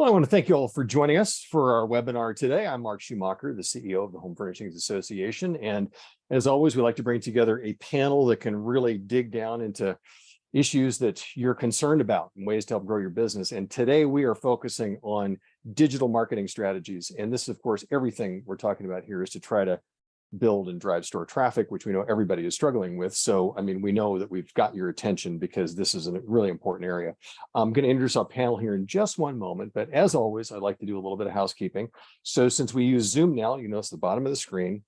Well, I want to thank you all for joining us for our webinar today. I'm Mark Schumacher, the CEO of the Home Furnishings Association. And as always, we like to bring together a panel that can really dig down into issues that you're concerned about and ways to help grow your business. And today we are focusing on digital marketing strategies. And this, of course, everything we're talking about here is to try to build and drive store traffic, which we know everybody is struggling with. So, I mean, we know that we've got your attention because this is a really important area. I'm going to introduce our panel here in just one moment, but as always, I'd like to do a little bit of housekeeping. So since we use Zoom now, you notice the bottom of the screen,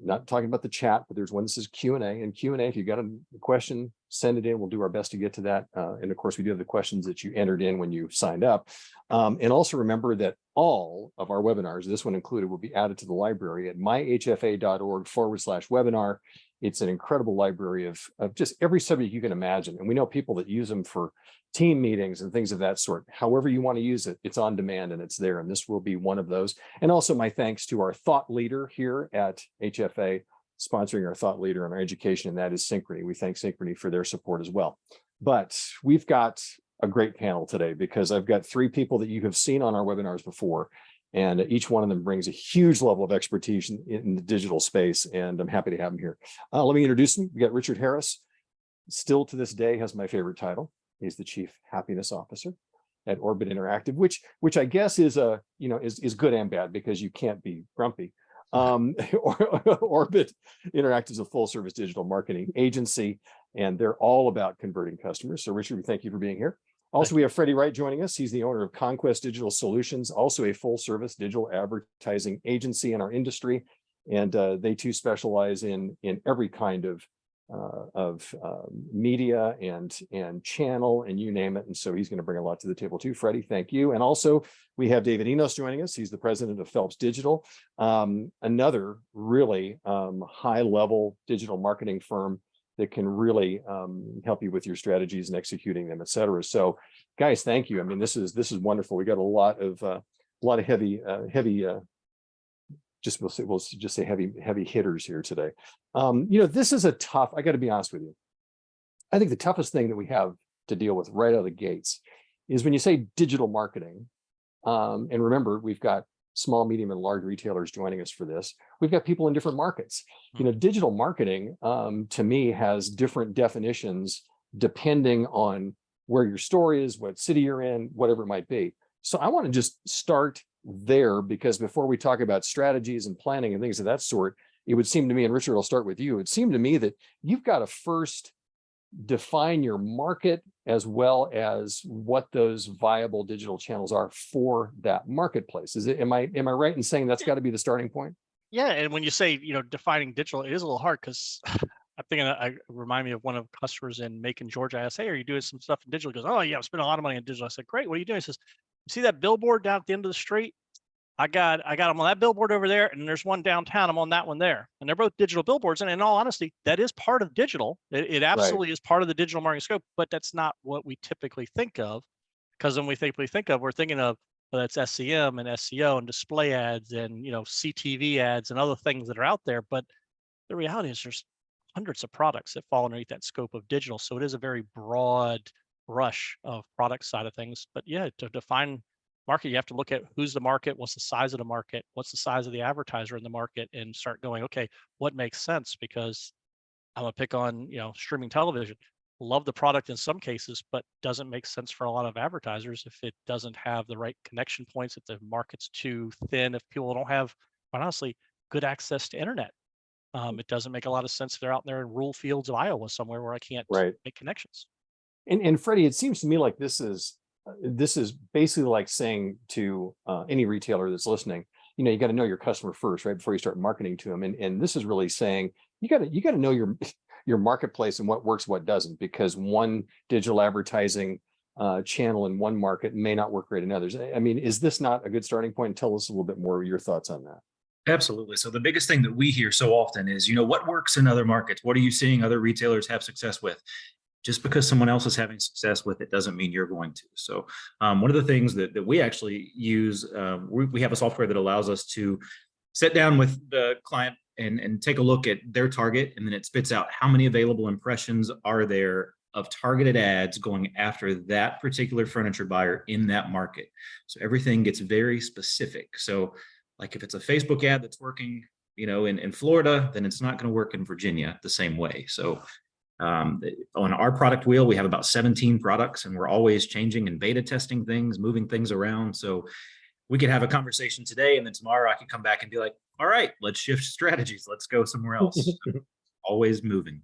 not talking about the chat, but there's one that says Q&A. And Q&A, if you got a question, send it in. We'll do our best to get to that. And of course, we do have the questions that you entered in when you signed up. And also remember that all of our webinars, this one included, will be added to the library at myhfa.org/webinar. It's an incredible library of just every subject you can imagine. And we know people that use them for team meetings and things of that sort. However you want to use it, it's on demand and it's there. And this will be one of those. And also my thanks to our thought leader here at HFA, sponsoring our thought leader in our education, and that is Synchrony. We thank Synchrony for their support as well. But we've got a great panel today because I've got three people that you have seen on our webinars before, and each one of them brings a huge level of expertise in the digital space, and I'm happy to have them here. Let me introduce them. We got Richard Harris, still to this day has my favorite title. He's the Chief Happiness Officer at Orbit Interactive, which I guess is is good and bad because you can't be grumpy. Orbit Interactive is a full-service digital marketing agency, and they're all about converting customers. So Richard, thank you for being here. Also, we have Freddie Wright joining us. He's the owner of Conquest Digital Solutions, also a full-service digital advertising agency in our industry. And they too specialize in every kind of media and channel, and you name it. And so he's going to bring a lot to the table too. Freddie, thank you. And also we have David Enos joining us. He's the president of Phelps Digital, another really high-level digital marketing firm that can really help you with your strategies and executing them, et cetera. So guys, thank you. I mean, this is wonderful. We got a lot of heavy we'll just say heavy hitters here today. This is a tough, I got to be honest with you. I think the toughest thing that we have to deal with right out of the gates is when you say digital marketing. And remember, we've got small, medium, and large retailers joining us for this. We've got people in different markets. Digital marketing to me has different definitions depending on where your store is, what city you're in, whatever it might be. So I want to just start there, because before we talk about strategies and planning and things of that sort, it would seem to me, and Richard, I'll start with you, it would seem to me that you've got to first define your market as well as what those viable digital channels are for that marketplace. Am I right in saying that's got to be the starting point? Yeah, and when you say defining digital, it is a little hard because I think I remind me of one of the customers in Macon, Georgia. I asked, "Hey, are you doing some stuff in digital?" He goes, "Oh yeah, I'm spending a lot of money on digital." I said, "Great, what are you doing?" He says, "You see that billboard down at the end of the street? I got them on that billboard over there, and there's one downtown. I'm on that one there, and they're both digital billboards. And in all honesty, that is part of digital. It absolutely is part of the digital marketing scope, but that's not what we typically think of, because when we typically think of, we're thinking of that's SEM and SEO and display ads and CTV ads and other things that are out there. But the reality is there's hundreds of products that fall underneath that scope of digital. So it is a very broad brush of product side of things. But yeah, to define market, you have to look at who's the market, what's the size of the market, what's the size of the advertiser in the market, and start going, okay, what makes sense? Because I'm gonna pick on streaming television. Love the product in some cases, but doesn't make sense for a lot of advertisers if it doesn't have the right connection points, if the market's too thin, if people don't have, quite honestly, good access to internet. It doesn't make a lot of sense if they're out there in rural fields of Iowa somewhere where I can't make connections. And Freddie, it seems to me like this is basically like saying to any retailer that's listening, you got to know your customer first, right, before you start marketing to them. And this is really saying you got to know your marketplace and what works, what doesn't, because one digital advertising channel in one market may not work great in others. I mean, is this not a good starting point? Tell us a little bit more of your thoughts on that. Absolutely. So the biggest thing that we hear so often is, what works in other markets? What are you seeing other retailers have success with? Just because someone else is having success with it doesn't mean you're going to. So one of the things that we actually use, we have a software that allows us to sit down with the client and take a look at their target, and then it spits out how many available impressions are there of targeted ads going after that particular furniture buyer in that market. So everything gets very specific. So like if it's a Facebook ad that's working, in Florida, then it's not going to work in Virginia the same way. So on our product wheel, we have about 17 products, and we're always changing and beta testing things, moving things around. So we could have a conversation today, and then tomorrow I could come back and be like, all right, let's shift strategies. Let's go somewhere else. Always moving.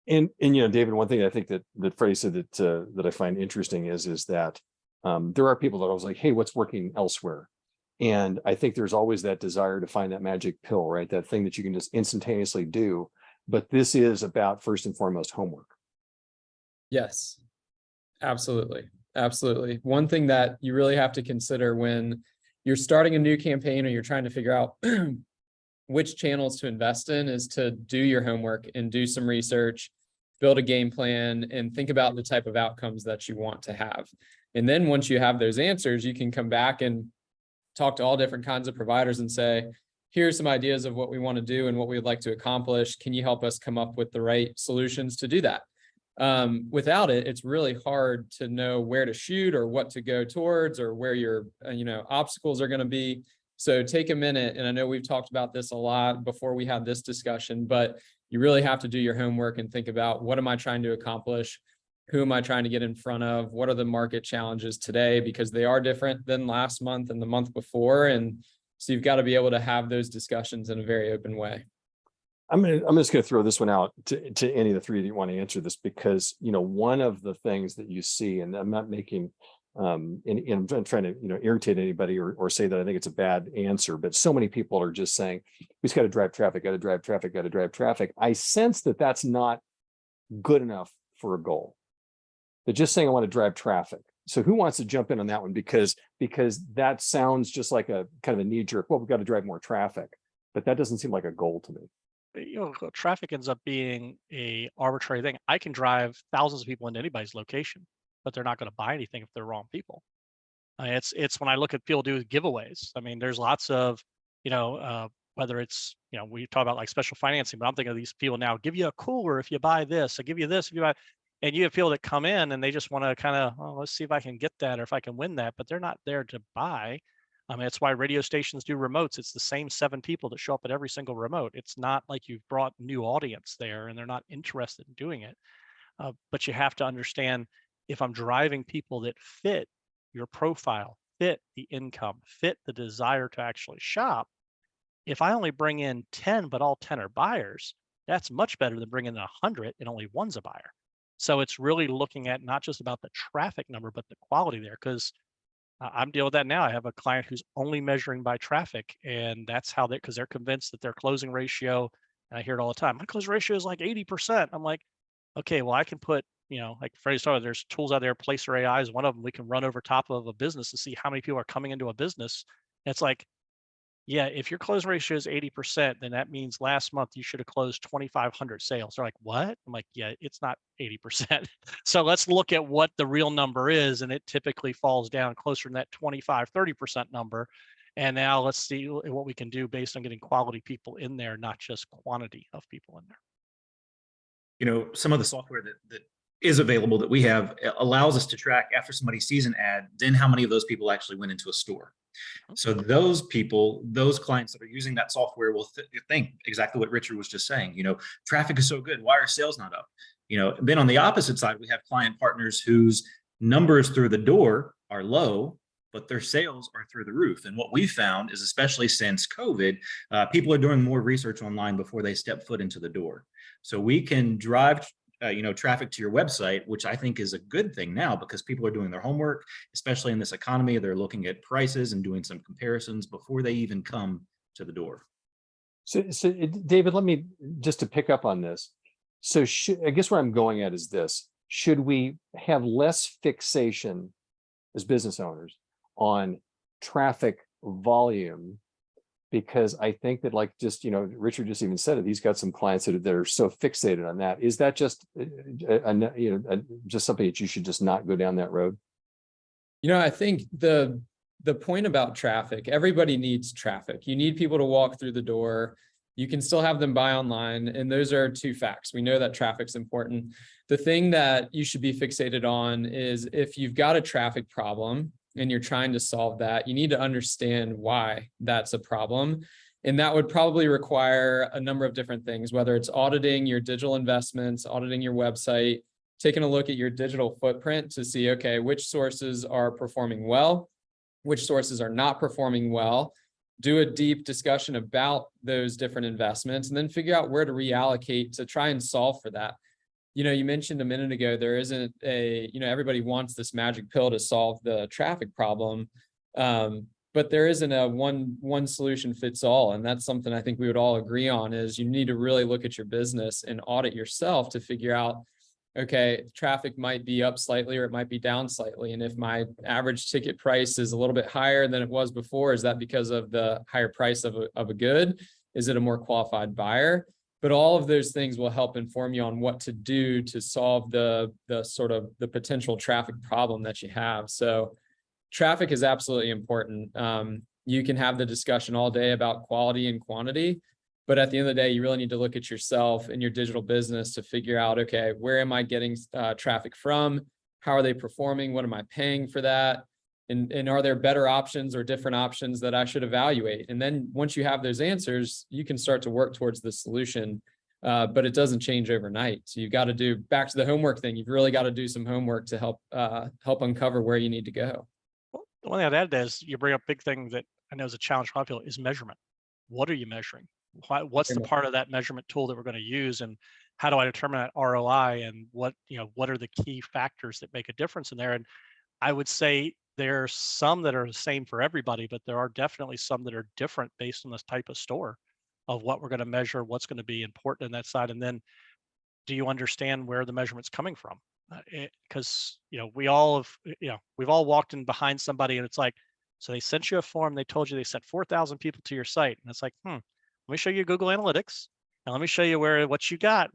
And David, one thing I think that Freddie said that I find interesting is that there are people that I was like, hey, what's working elsewhere? And I think there's always that desire to find that magic pill, right? That thing that you can just instantaneously do. But this is about, first and foremost, homework. Yes, absolutely. Absolutely. One thing that you really have to consider when you're starting a new campaign or you're trying to figure out which channels to invest in is to do your homework and do some research, build a game plan, and think about the type of outcomes that you want to have. And then once you have those answers, you can come back and talk to all different kinds of providers and say, here's some ideas of what we want to do and what we'd like to accomplish. Can you help us come up with the right solutions to do that? Without it, it's really hard to know where to shoot or what to go towards or where your, obstacles are going to be. So take a minute. And I know we've talked about this a lot before we had this discussion, but you really have to do your homework and think about, what am I trying to accomplish? Who am I trying to get in front of? What are the market challenges today? Because they are different than last month and the month before. And so you've got to be able to have those discussions in a very open way. I'm just going to throw this one out to any of the three that you want to answer this, because, one of the things that you see, and I'm not making, and I'm trying to, irritate anybody or say that I think it's a bad answer, but so many people are just saying, we just got to drive traffic, got to drive traffic, got to drive traffic. I sense that that's not good enough for a goal. They're just saying, I want to drive traffic. So who wants to jump in on that one? Because that sounds just like a kind of a knee jerk. Well, we've got to drive more traffic, but that doesn't seem like a goal to me. Traffic ends up being a arbitrary thing. I can drive thousands of people into anybody's location, but they're not going to buy anything if they're wrong people. It's when I look at people do giveaways. I mean, there's lots of, whether it's, we talk about like special financing, but I'm thinking of these people now, give you a cooler if you buy this, I give you this if you buy, and you have people that come in and they just want to kind of, let's see if I can get that or if I can win that, but they're not there to buy. I mean, that's why radio stations do remotes. It's the same 7 people that show up at every single remote. It's not like you've brought new audience there and they're not interested in doing it. But you have to understand, if I'm driving people that fit your profile, fit the income, fit the desire to actually shop, if I only bring in 10, but all 10 are buyers, that's much better than bringing in 100 and only one's a buyer. So it's really looking at not just about the traffic number, but the quality there. Because I'm dealing with that now. I have a client who's only measuring by traffic, and that's how because they're convinced that their closing ratio, and I hear it all the time, my closing ratio is like 80%. I'm like, okay, well, I can put, like Freddie started, there's tools out there, Placer AI is one of them. We can run over top of a business to see how many people are coming into a business. And it's like, yeah, if your closing ratio is 80%, then that means last month you should have closed 2,500 sales. They're like, what? I'm like, yeah, it's not 80%. So let's look at what the real number is. And it typically falls down closer to that 25, 30% number. And now let's see what we can do based on getting quality people in there, not just quantity of people in there. Some of the software that is available that we have allows us to track, after somebody sees an ad, then how many of those people actually went into a store. So those people, those clients that are using that software will think exactly what Richard was just saying. Traffic is so good, why are sales not up? Then on the opposite side, we have client partners whose numbers through the door are low, but their sales are through the roof. And what we found is, especially since COVID, people are doing more research online before they step foot into the door. So we can drive traffic to your website, which I think is a good thing now, because people are doing their homework, especially in this economy. They're looking at prices and doing some comparisons before they even come to the door. So David, let me just to pick up on this. So I guess where I'm going at is this: should we have less fixation as business owners on traffic volume? Because I think that, like, just, Richard just even said it, he's got some clients that are so fixated on that. Is that just, just something that you should just not go down that road? I think the point about traffic, everybody needs traffic. You need people to walk through the door. You can still have them buy online. And those are two facts. We know that traffic's important. The thing that you should be fixated on is if you've got a traffic problem and you're trying to solve that, you need to understand why that's a problem. And that would probably require a number of different things, whether it's auditing your digital investments, auditing your website, taking a look at your digital footprint to see, okay, which sources are performing well, which sources are not performing well, do a deep discussion about those different investments, and then figure out where to reallocate to try and solve for that. You know, you mentioned a minute ago, there isn't a, you know, everybody wants this magic pill to solve the traffic problem. But there isn't a one solution fits all. And that's something I think we would all agree on, is you need to really look at your business and audit yourself to figure out, okay, traffic might be up slightly or it might be down slightly. And if my average ticket price is a little bit higher than it was before, is that because of the higher price of a good? Is it a more qualified buyer? But all of those things will help inform you on what to do to solve the sort of the potential traffic problem that you have. So traffic is absolutely important. You can have the discussion all day about quality and quantity, but at the end of the day, you really need to look at yourself and your digital business to figure out, okay, where am I getting traffic from? How are they performing? What am I paying for that? And are there better options or different options that I should evaluate? And then once you have those answers, you can start to work towards the solution, but it doesn't change overnight. So you've got to do, back to the homework thing, you've really got to do some homework to help uncover where you need to go. Well, the one thing I'd add is you bring up a big thing that I know is a challenge for a lot of people is measurement. What are you measuring? What's the part of that measurement tool that we're going to use, and how do I determine that ROI, and what are the key factors that make a difference in there? And I would say there are some that are the same for everybody, but there are definitely some that are different based on this type of store of what we're going to measure, what's going to be important in that side. And then do you understand where the measurement's coming from? Because we all have, we've all walked in behind somebody and it's like, so they sent you a form, they told you they sent 4,000 people to your site, and it's like, let me show you Google Analytics, and let me show you what you got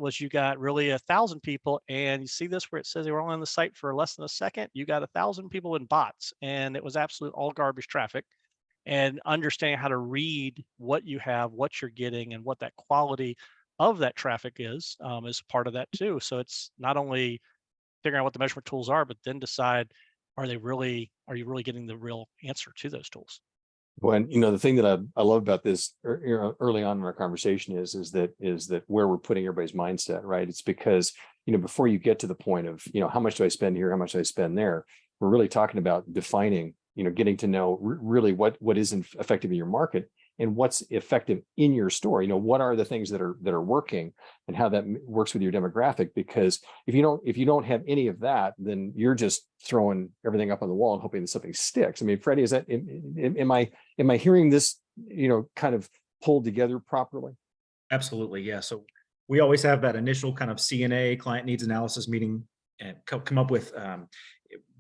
really 1,000 people, and you see this where it says they were only on the site for less than a second. You got 1,000 people in bots, and it was absolute all garbage traffic. And understanding how to read what you have, what you're getting, and what that quality of that traffic is part of that too. So it's not only figuring out what the measurement tools are, but then decide, are you really getting the real answer to those tools? When, the thing that I love about this early on in our conversation is that where we're putting everybody's mindset, right? It's because, before you get to the point of, how much do I spend here? How much do I spend there? We're really talking about defining, getting to know really what is effective in your market and what's effective in your store. What are the things that are working and how that works with your demographic? Because if you don't have any of that, then you're just throwing everything up on the wall and hoping that something sticks. I mean, Freddie, is that, am I hearing this, kind of pulled together properly? Absolutely. Yeah. So we always have that initial kind of CNA, client needs analysis meeting, and come up with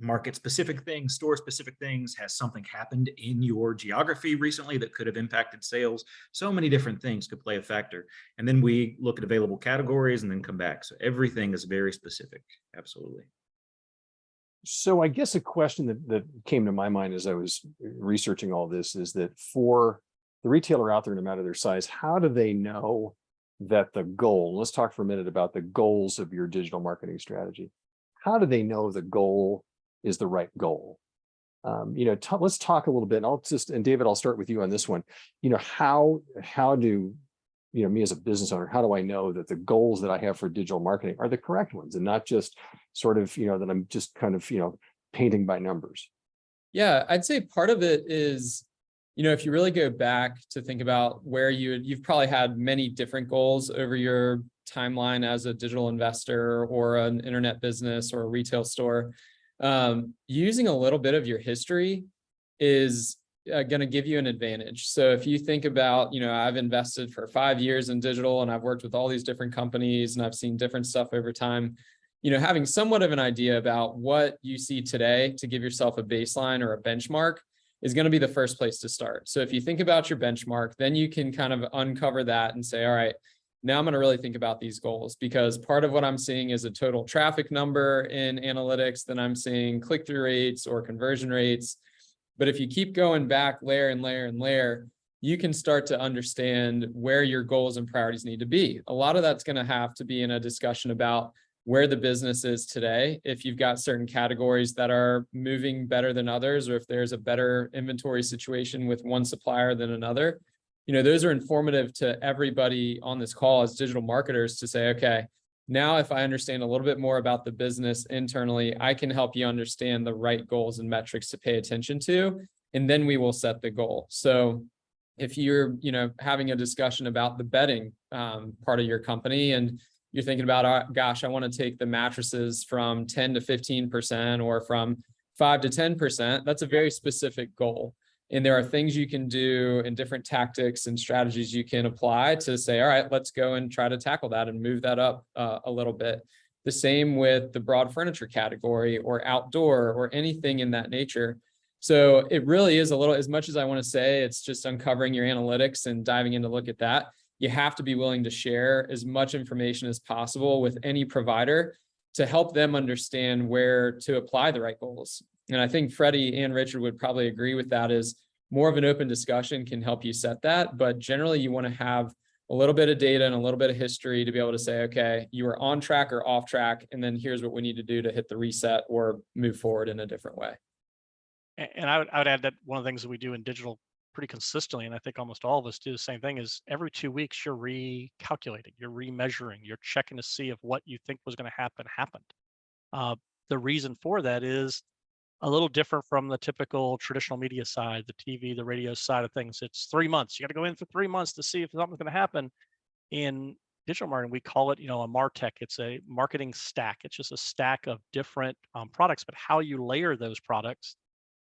market specific things, store specific things. Has something happened in your geography recently that could have impacted sales? So many different things could play a factor. And then we look at available categories and then come back. So everything is very specific. Absolutely. So I guess a question that came to my mind as I was researching all this is that for the retailer out there, no matter their size, how do they know that the goal, let's talk for a minute about the goals of your digital marketing strategy. How do they know the goal is the right goal? Let's talk a little bit, and David, I'll start with you on this one. How do, me as a business owner, how do I know that the goals that I have for digital marketing are the correct ones and not just sort of, that I'm just kind of, painting by numbers? Yeah, I'd say part of it is, if you really go back to think about where you've probably had many different goals over your timeline as a digital investor or an internet business or a retail store. Using a little bit of your history is going to give you an advantage. So if you think about, I've invested for 5 years in digital and I've worked with all these different companies and I've seen different stuff over time, having somewhat of an idea about what you see today to give yourself a baseline or a benchmark is going to be the first place to start. So if you think about your benchmark, then you can kind of uncover that and say, all right, now I'm going to really think about these goals, because part of what I'm seeing is a total traffic number in analytics, then I'm seeing click-through rates or conversion rates. But if you keep going back layer and layer and layer, you can start to understand where your goals and priorities need to be. A lot of that's going to have to be in a discussion about where the business is today. If you've got certain categories that are moving better than others, or if there's a better inventory situation with one supplier than another, those are informative to everybody on this call as digital marketers to say, okay, now if I understand a little bit more about the business internally, I can help you understand the right goals and metrics to pay attention to, and then we will set the goal. So if you're, having a discussion about the bedding part of your company, and you're thinking about, gosh, I want to take the mattresses from 10 to 15% or from 5 to 10%, that's a very specific goal. And there are things you can do and different tactics and strategies you can apply to say, all right, let's go and try to tackle that and move that up a little bit. The same with the broad furniture category or outdoor or anything in that nature. So it really is a little, as much as I want to say, it's just uncovering your analytics and diving in to look at that. You have to be willing to share as much information as possible with any provider to help them understand where to apply the right goals. And I think Freddie and Richard would probably agree with that, is more of an open discussion can help you set that. But generally, you want to have a little bit of data and a little bit of history to be able to say, okay, you are on track or off track, and then here's what we need to do to hit the reset or move forward in a different way. And I would add that one of the things that we do in digital pretty consistently, and I think almost all of us do the same thing, is every 2 weeks you're recalculating, you're remeasuring, you're checking to see if what you think was going to happen happened. The reason for that is a little different from the typical traditional media side, the TV, the radio side of things. It's 3 months. You got to go in for 3 months to see if something's going to happen. In digital marketing, we call it, a MarTech. It's a marketing stack. It's just a stack of different products, but how you layer those products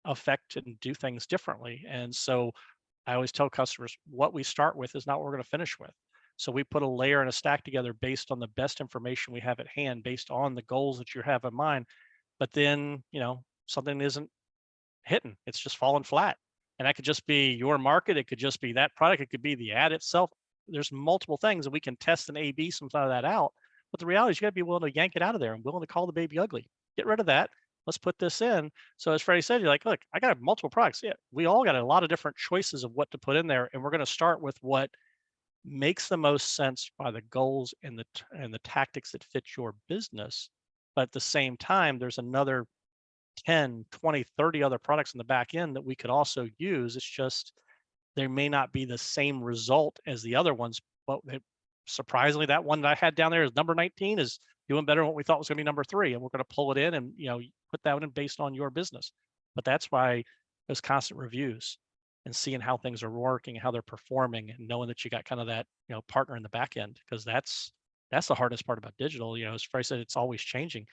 affect and do things differently. And so I always tell customers, what we start with is not what we're going to finish with. So we put a layer and a stack together based on the best information we have at hand, based on the goals that you have in mind. But then, something isn't hitting, it's just falling flat. And that could just be your market. It could just be that product. It could be the ad itself. There's multiple things, and we can test and A/B some of that out. But the reality is you got to be willing to yank it out of there and willing to call the baby ugly. Get rid of that. Let's put this in. So as Freddie said, you're like, look, I got multiple products. Yeah, we all got a lot of different choices of what to put in there. And we're going to start with what makes the most sense by the goals and the tactics that fit your business. But at the same time, there's another 10, 20, 30 other products in the back end that we could also use. It's just, they may not be the same result as the other ones, but surprisingly, that one that I had down there is number 19 is doing better than what we thought was going to be number 3. And we're going to pull it in and, put that in based on your business. But that's why those constant reviews and seeing how things are working, how they're performing, and knowing that you got kind of that, partner in the back end, because that's the hardest part about digital. As Freddie said, it's always changing.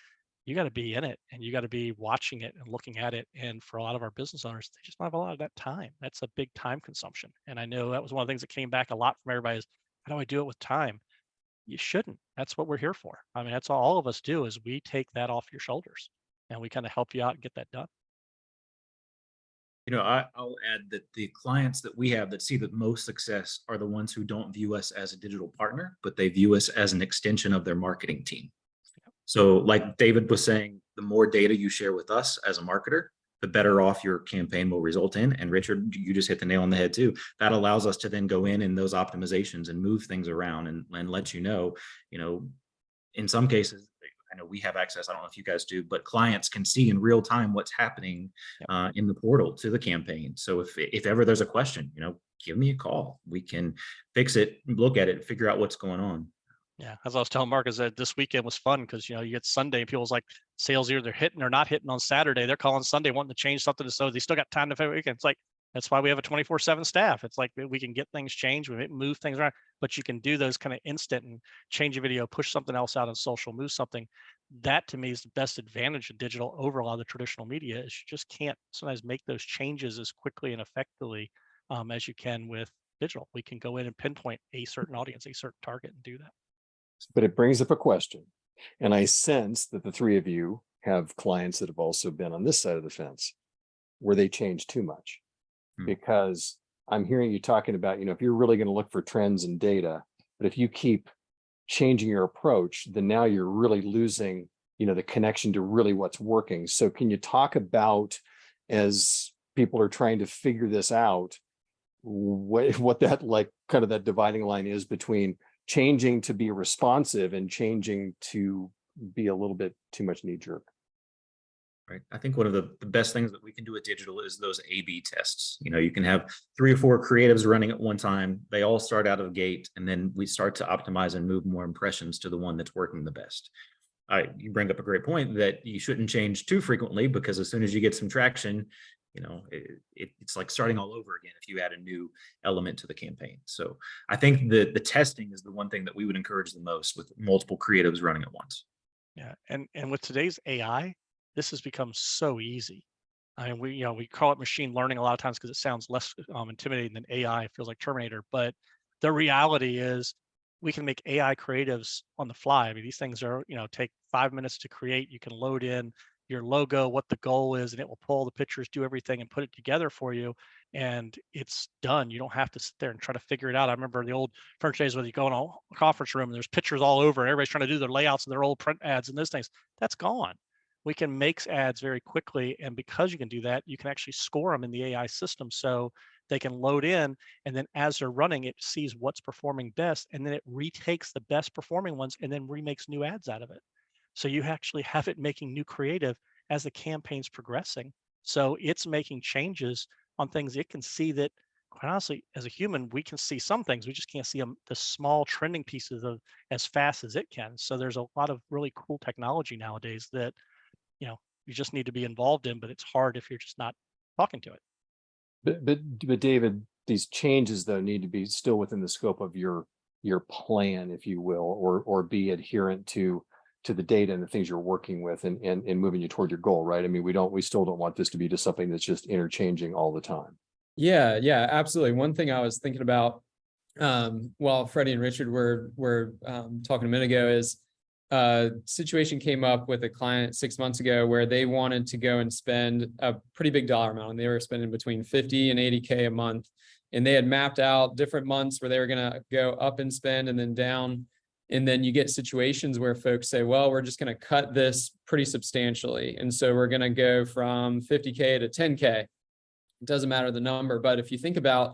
You got to be in it, and you got to be watching it and looking at it. And for a lot of our business owners, they just don't have a lot of that time. That's a big time consumption. And I know that was one of the things that came back a lot from everybody is, how do I do it with time? You shouldn't. That's what we're here for. I mean, that's all of us do, is we take that off your shoulders and we kind of help you out and get that done. I'll add that the clients that we have that see the most success are the ones who don't view us as a digital partner, but they view us as an extension of their marketing team. So like David was saying, the more data you share with us as a marketer, the better off your campaign will result in. And Richard, you just hit the nail on the head too. That allows us to then go in those optimizations and move things around and let in some cases, I know we have access, I don't know if you guys do, but clients can see in real time what's happening in the portal to the campaign. So if ever there's a question, give me a call. We can fix it, look at it, figure out what's going on. Yeah, as I was telling Mark, is that this weekend was fun because you get Sunday and people's like sales either they're hitting or not hitting on Saturday. They're calling Sunday wanting to change something, so they still got time to figure weekend. It's like, that's why we have a 24/7 staff. It's like we can get things changed, we move things around, but you can do those kind of instant and change a video, push something else out on social, move something. That to me is the best advantage of digital over a lot of the traditional media, is you just can't sometimes make those changes as quickly and effectively as you can with digital. We can go in and pinpoint a certain audience, a certain target, and do that. But it brings up a question. And I sense that the three of you have clients that have also been on this side of the fence where they change too much. Because I'm hearing you talking about, if you're really going to look for trends and data, but if you keep changing your approach, then now you're really losing, the connection to really what's working. So can you talk about, as people are trying to figure this out, what that like kind of that dividing line is between changing to be responsive and changing to be a little bit too much knee jerk. Right. I think one of the best things that we can do with digital is those A/B tests. You can have 3 or 4 creatives running at one time. They all start out of the gate, and then we start to optimize and move more impressions to the one that's working the best. You bring up a great point that you shouldn't change too frequently, because as soon as you get some traction, it's like starting all over again if you add a new element to the campaign. So I think the testing is the one thing that we would encourage the most with multiple creatives running at once. Yeah, and with today's AI, this has become so easy. I mean, we call it machine learning a lot of times because it sounds less intimidating than AI. It feels like Terminator, but the reality is we can make AI creatives on the fly. I mean, these things are, take 5 minutes to create. You can load in your logo, what the goal is, and it will pull the pictures, do everything, and put it together for you. And it's done. You don't have to sit there and try to figure it out. I remember the old furniture days where you go in a conference room and there's pictures all over, and everybody's trying to do their layouts of their old print ads and those things. That's gone. We can make ads very quickly, and because you can do that, you can actually score them in the AI system, so they can load in, and then as they're running, it sees what's performing best, and then it retakes the best performing ones and then remakes new ads out of it. So you actually have it making new creative as the campaign's progressing. So it's making changes on things it can see that, quite honestly, as a human, we can see some things. We just can't see them, the small trending pieces of as fast as it can. So there's a lot of really cool technology nowadays that, you just need to be involved in, but it's hard if you're just not talking to it. But David, these changes though need to be still within the scope of your plan, if you will, or be adherent to the data and the things you're working with and moving you toward your goal, right? I mean, we still don't want this to be just something that's just interchanging all the time. Yeah, absolutely. One thing I was thinking about while Freddie and Richard were talking a minute ago is situation came up with a client 6 months ago where they wanted to go and spend a pretty big dollar amount, and they were spending between 50 and 80K a month. And they had mapped out different months where they were going to go up and spend and then down. And then you get situations where folks say, well, we're just going to cut this pretty substantially. And so we're going to go from 50K to 10K. It doesn't matter the number, but if you think about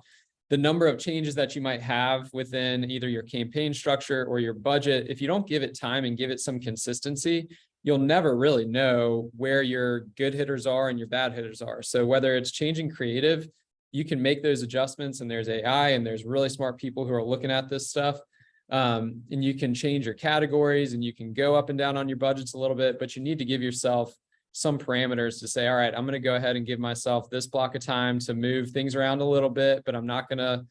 the number of changes that you might have within either your campaign structure or your budget, if you don't give it time and give it some consistency, you'll never really know where your good hitters are and your bad hitters are. So whether it's changing creative, you can make those adjustments, and there's AI and there's really smart people who are looking at this stuff. And you can change your categories and you can go up and down on your budgets a little bit, but you need to give yourself some parameters to say, all right, I'm going to go ahead and give myself this block of time to move things around a little bit, but I'm not going to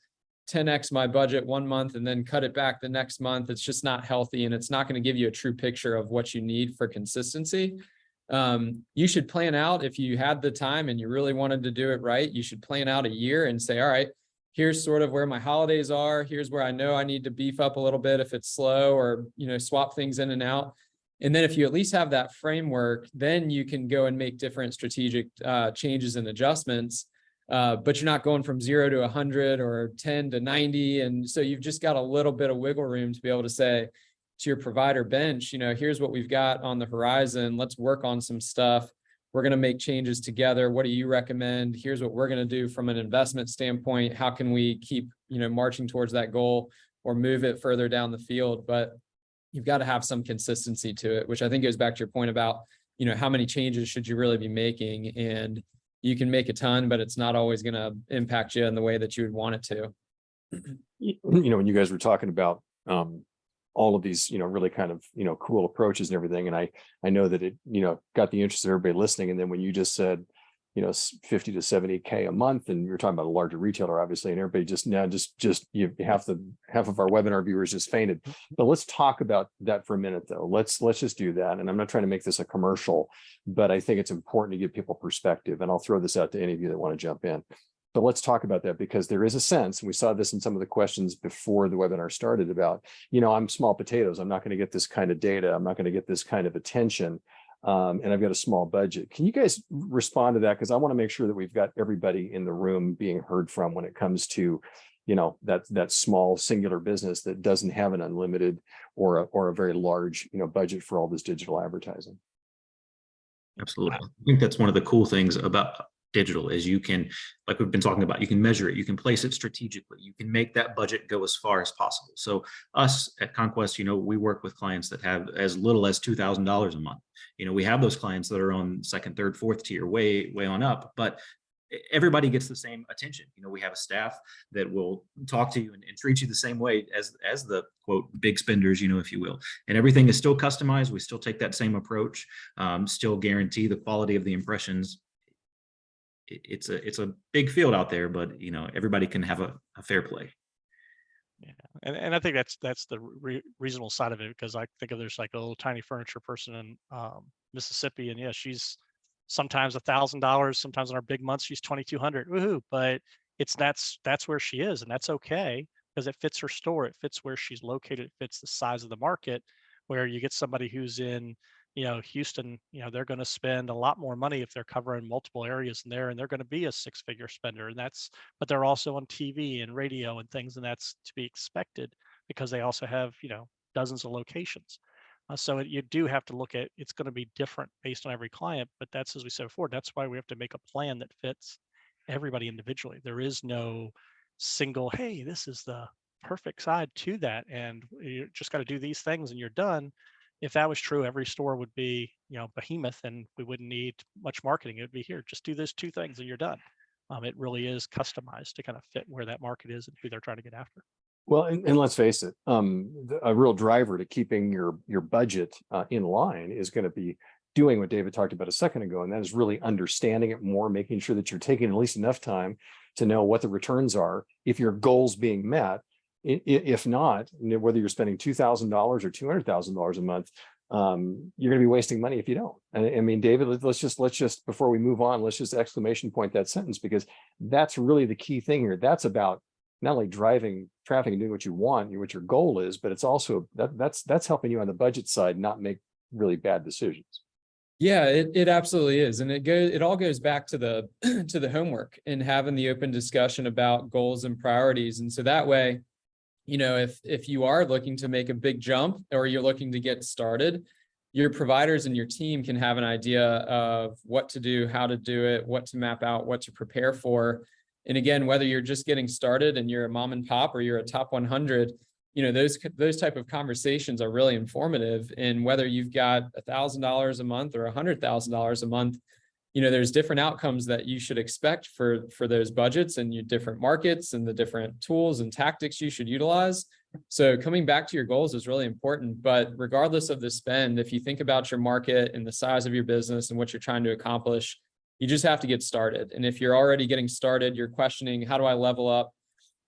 10x my budget 1 month and then cut it back the next month. It's just not healthy, and it's not going to give you a true picture of what you need for consistency. You should plan out, if you had the time and you really wanted to do it right, you should plan out a year and say, all right, here's sort of where my holidays are. Here's where I know I need to beef up a little bit if it's slow, or, swap things in and out. And then if you at least have that framework, then you can go and make different strategic changes and adjustments. But you're not going from 0 to 100 or 10 to 90. And so you've just got a little bit of wiggle room to be able to say to your provider bench, here's what we've got on the horizon. Let's work on some stuff. We're going to make changes together. What do you recommend? Here's what we're going to do from an investment standpoint. How can we keep, marching towards that goal or move it further down the field? But you've got to have some consistency to it, which I think goes back to your point about, how many changes should you really be making? And you can make a ton, but it's not always going to impact you in the way that you would want it to. When you guys were talking about all of these, really kind of, cool approaches and everything, and I know that it, got the interest of everybody listening. And then when you just said, 50 to 70K a month, and you're talking about a larger retailer, obviously, and everybody just half of our webinar viewers just fainted. But let's talk about that for a minute, though. Let's just do that. And I'm not trying to make this a commercial, but I think it's important to give people perspective. And I'll throw this out to any of you that want to jump in. But let's talk about that, because there is a sense, and we saw this in some of the questions before the webinar started about, I'm small potatoes. I'm not going to get this kind of data. I'm not going to get this kind of attention. And I've got a small budget. Can you guys respond to that? Because I want to make sure that we've got everybody in the room being heard from when it comes to, that small singular business that doesn't have an unlimited or a very large, budget for all this digital advertising. Absolutely. I think that's one of the cool things about digital is you can, like we've been talking about, you can measure it, you can place it strategically, you can make that budget go as far as possible. So us at Conquest, we work with clients that have as little as $2,000 a month. We have those clients that are on second, third, fourth tier, way on up, but everybody gets the same attention. We have a staff that will talk to you and treat you the same way as the quote big spenders, if you will. And everything is still customized. We still take that same approach, still guarantee the quality of the impressions. It's a big field out there, but everybody can have a fair play. Yeah, and I think that's the reasonable side of it, because I think of there's like a little tiny furniture person in Mississippi, and yeah, she's sometimes $1,000, sometimes in our big months she's 2,200. Woohoo! But that's where she is, and that's okay because it fits her store, it fits where she's located, it fits the size of the market. Where you get somebody who's in Houston, they're going to spend a lot more money if they're covering multiple areas in there, and they're going to be a six-figure spender. And but they're also on TV and radio and things, and that's to be expected because they also have, dozens of locations. So you do have to look at, it's going to be different based on every client, but that's, as we said before, that's why we have to make a plan that fits everybody individually. There is no single, hey, this is the perfect side to that, and you just got to do these things and you're done. If that was true, every store would be, behemoth, and we wouldn't need much marketing. It would be, here, just do those two things and you're done. It really is customized to kind of fit where that market is and who they're trying to get after. Well, and let's face it, a real driver to keeping your budget in line is going to be doing what David talked about a second ago, and that is really understanding it more, making sure that you're taking at least enough time to know what the returns are, if your goal's being met. If not, whether you're spending $2,000 or $200,000 a month, you're going to be wasting money if you don't. I mean, David, let's just before we move on, let's just exclamation point that sentence, because that's really the key thing here. That's about not only driving traffic and doing what you want, what your goal is, but it's also that's helping you on the budget side not make really bad decisions. Yeah, it absolutely is. And it all goes back to the to the homework and having the open discussion about goals and priorities. And so that way, if you are looking to make a big jump or you're looking to get started, your providers and your team can have an idea of what to do, how to do it, what to map out, what to prepare for. And again, whether you're just getting started and you're a mom and pop or you're a top 100, those type of conversations are really informative. And whether you've got $1,000 a month or $100,000 a month, there's different outcomes that you should expect for those budgets and your different markets and the different tools and tactics you should utilize. So coming back to your goals is really important. But regardless of the spend, if you think about your market and the size of your business and what you're trying to accomplish, you just have to get started. And if you're already getting started, you're questioning, how do I level up?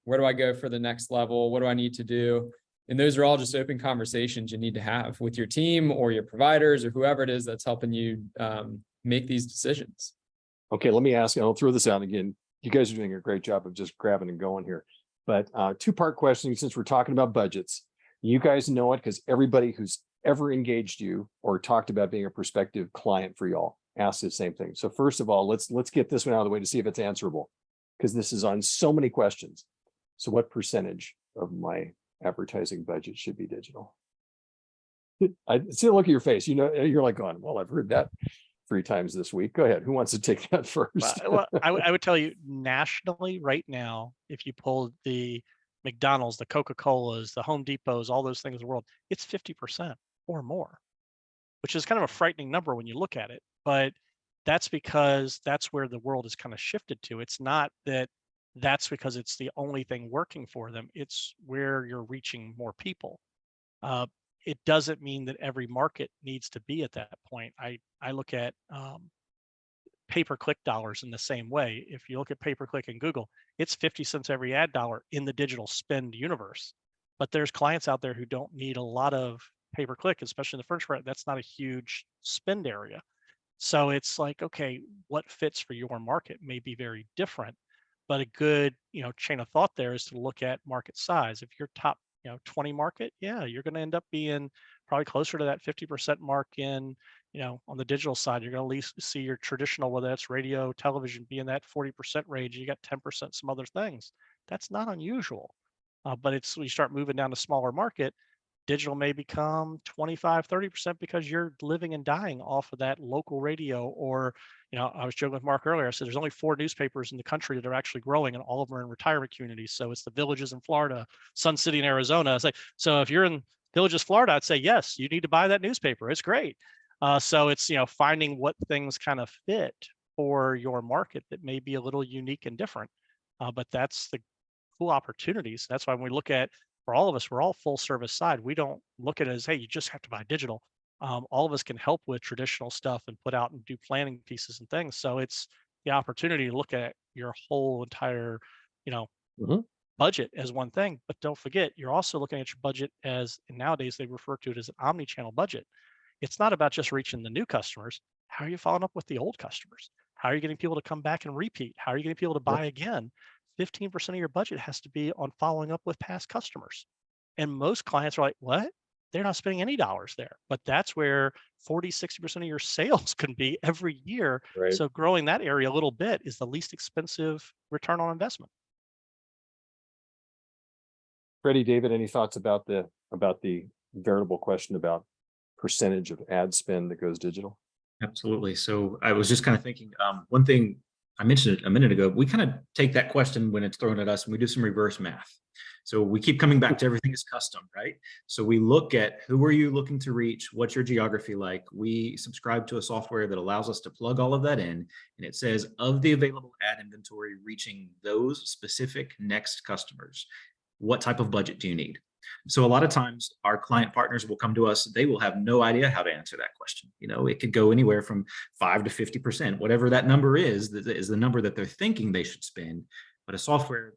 Where do I go for the next level? What do I need to do? And those are all just open conversations you need to have with your team or your providers or whoever it is that's helping you make these decisions. Okay, let me ask, and I'll throw this out again. You guys are doing a great job of just grabbing and going here. But two-part question, since we're talking about budgets. You guys know it because everybody who's ever engaged you or talked about being a prospective client for y'all asked the same thing. So first of all, let's get this one out of the way to see if it's answerable, because this is on so many questions. So what percentage of my advertising budget should be digital? I see the look at your face. You're like going, well, I've heard that 3 times this week. Go ahead. Who wants to take that first? Well, I would tell you nationally right now, if you pull the McDonald's, the Coca-Colas, the Home Depots, all those things in the world, it's 50% or more, which is kind of a frightening number when you look at it. But that's because that's where the world is kind of shifted to. It's not that's because it's the only thing working for them. It's where you're reaching more people. It doesn't mean that every market needs to be at that point. I look at pay-per-click dollars in the same way. If you look at pay-per-click in Google, it's 50 cents every ad dollar in the digital spend universe. But there's clients out there who don't need a lot of pay-per-click, especially in the furniture. That's not a huge spend area. So it's like, okay, what fits for your market may be very different. But a good, chain of thought there is to look at market size. If you're top, 20 market, yeah, you're going to end up being probably closer to that 50% mark in, on the digital side. You're going to at least see your traditional, whether that's radio, television, be in that 40% range. You got 10% some other things. That's not unusual. But it's when you start moving down to smaller market, digital may become 25, 30% because you're living and dying off of that local radio. Or, I was joking with Mark earlier. I said there's only 4 newspapers in the country that are actually growing, and all of them are in retirement communities. So it's the Villages in Florida, Sun City in Arizona. It's like, so if you're in Villages, Florida, I'd say, yes, you need to buy that newspaper. It's great. So it's, finding what things kind of fit for your market that may be a little unique and different. But that's the cool opportunities. That's why when we look at, for all of us, we're all full service side. We don't look at it as, hey, you just have to buy digital. All of us can help with traditional stuff and put out and do planning pieces and things. So it's the opportunity to look at your whole entire, you know, Mhm. budget as one thing. But don't forget, you're also looking at your budget as, and nowadays they refer to it as an omni-channel budget. It's not about just reaching the new customers. How are you following up with the old customers? How are you getting people to come back and repeat? How are you getting people to Yep. buy again? 15% of your budget has to be on following up with past customers. And most clients are like, what? They're not spending any dollars there. But that's where 40, 60% of your sales can be every year. Right. So growing that area a little bit is the least expensive return on investment. Freddie, David, any thoughts about the veritable question about percentage of ad spend that goes digital? Absolutely. So I was just kind of thinking, one thing I mentioned it a minute ago, we kind of take that question when it's thrown at us and we do some reverse math. So we keep coming back to everything is custom, right? So we look at who are you looking to reach? What's your geography like? We subscribe to a software that allows us to plug all of that in. And it says of the available ad inventory reaching those specific next customers, what type of budget do you need? So a lot of times our client partners will come to us, they will have no idea how to answer that question. It could go anywhere from 5 to 50%, whatever that number is the number that they're thinking they should spend. But a software,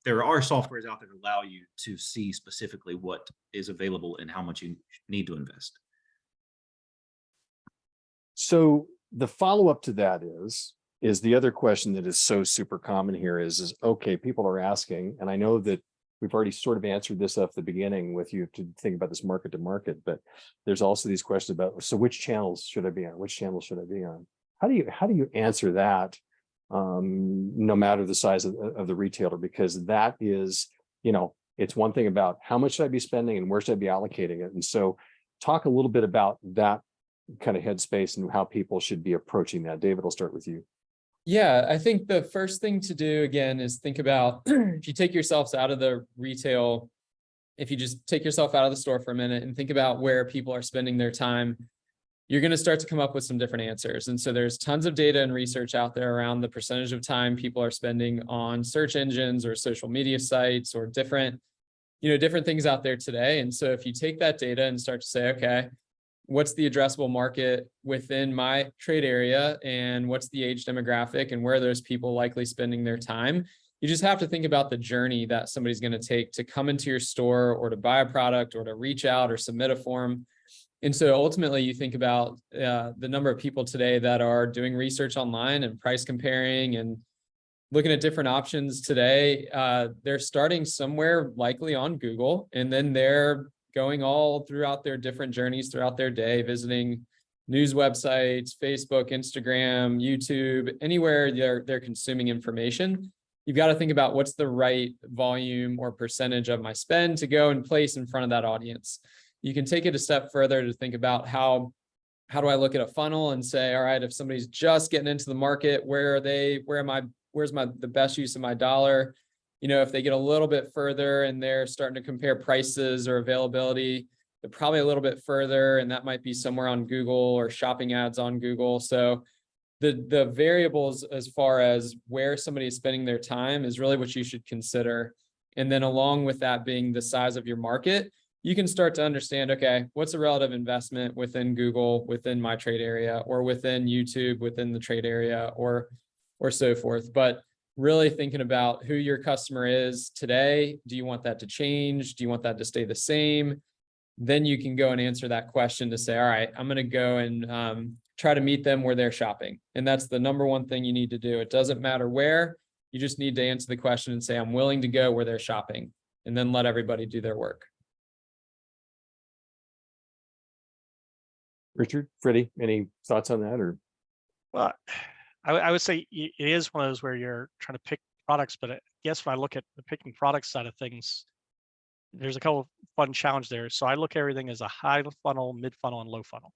there are softwares out there that allow you to see specifically what is available and how much you need to invest. So the follow-up to that is the other question that is so super common here is okay, people are asking, and I know that we've already sort of answered this at the beginning with you to think about this market to market, but there's also these questions about, so which channels should I be on? Which channels should I be on? How do you answer that? No matter the size of the retailer, because that is, it's one thing about how much should I be spending and where should I be allocating it. And so talk a little bit about that kind of headspace and how people should be approaching that. David, I'll start with you. Yeah, I think the first thing to do again is think about if you take yourselves out of the retail, if you just take yourself out of the store for a minute and think about where people are spending their time, you're going to start to come up with some different answers. And so there's tons of data and research out there around the percentage of time people are spending on search engines or social media sites or different things out there today. And so if you take that data and start to say, okay, what's the addressable market within my trade area and what's the age demographic and where are those people likely spending their time? You just have to think about the journey that somebody's going to take to come into your store or to buy a product or to reach out or submit a form. And so ultimately you think about the number of people today that are doing research online and price comparing and looking at different options today. They're starting somewhere likely on Google, and then they're going all throughout their different journeys throughout their day, visiting news websites, Facebook, Instagram, YouTube, anywhere they're consuming information. You've got to think about what's the right volume or percentage of my spend to go and place in front of that audience. You can take it a step further to think about how do I look at a funnel and say, all right, if somebody's just getting into the market, where's the best use of my dollar? If they get a little bit further and they're starting to compare prices or availability, they're probably a little bit further, and that might be somewhere on Google or shopping ads on Google. So the variables as far as where somebody is spending their time is really what you should consider. And then along with that being the size of your market, you can start to understand, okay, what's a relative investment within Google, within my trade area, or within YouTube, within the trade area, or so forth. But really thinking about who your customer is today. Do you want that to change? Do you want that to stay the same? Then you can go and answer that question to say, all right, I'm going to go and try to meet them where they're shopping. And that's the number one thing you need to do. It doesn't matter where, you just need to answer the question and say, I'm willing to go where they're shopping, and then let everybody do their work. Richard, Freddie, any thoughts on that? Or Well, I would say it is one of those where you're trying to pick products, but I guess when I look at the picking product side of things, there's a couple of fun challenge there. So I look at everything as a high funnel, mid funnel, and low funnel.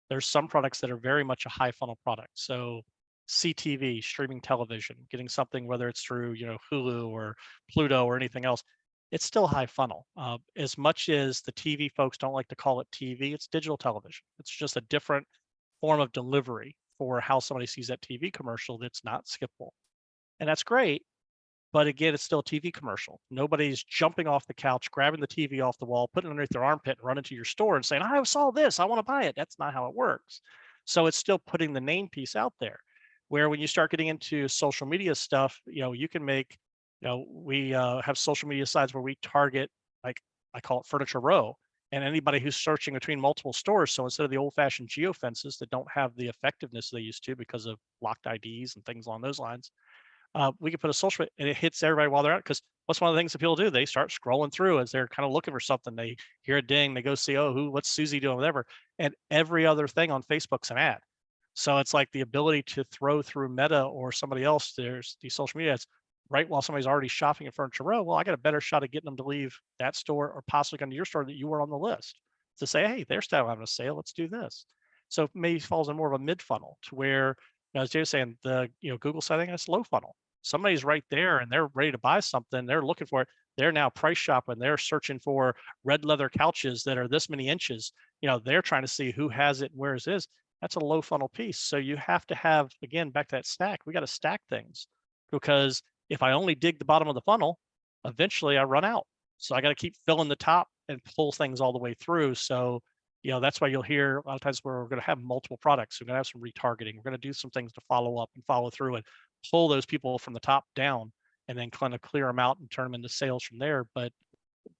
There's some products that are very much a high funnel product. So CTV, streaming television, getting something, whether it's through, Hulu or Pluto or anything else, it's still high funnel. As much as the TV folks don't like to call it TV, it's digital television. It's just a different form of delivery for how somebody sees that TV commercial that's not skippable. And that's great. But again, it's still a TV commercial. Nobody's jumping off the couch, grabbing the TV off the wall, putting it underneath their armpit and running to your store and saying, I saw this, I want to buy it. That's not how it works. So it's still putting the name piece out there. Where when you start getting into social media stuff, you can make, we have social media sites where we target, like I call it Furniture Row, and anybody who's searching between multiple stores. So instead of the old fashioned geofences that don't have the effectiveness they used to because of locked IDs and things along those lines, we can put a social and it hits everybody while they're out. Because what's one of the things that people do? They start scrolling through as they're kind of looking for something. They hear a ding, they go see, what's Susie doing, whatever. And every other thing on Facebook's an ad. So it's like the ability to throw through Meta or somebody else, there's these social media ads right while somebody's already shopping at Furniture Row. Well, I got a better shot of getting them to leave that store or possibly come to your store that you were on the list to say, hey, they're still having a sale. Let's do this. So it maybe falls in more of a mid funnel to where, as Jay was saying, the Google setting is low funnel. Somebody's right there and they're ready to buy something. They're looking for it. They're now price shopping. They're searching for red leather couches that are this many inches. They're trying to see who has it and where it is. That's a low funnel piece. So you have to have, again, back to that stack, we got to stack things, because if I only dig the bottom of the funnel, eventually I run out. So I got to keep filling the top and pull things all the way through. So, that's why you'll hear a lot of times where we're going to have multiple products. We're going to have some retargeting. We're going to do some things to follow up and follow through and pull those people from the top down and then kind of clear them out and turn them into sales from there. But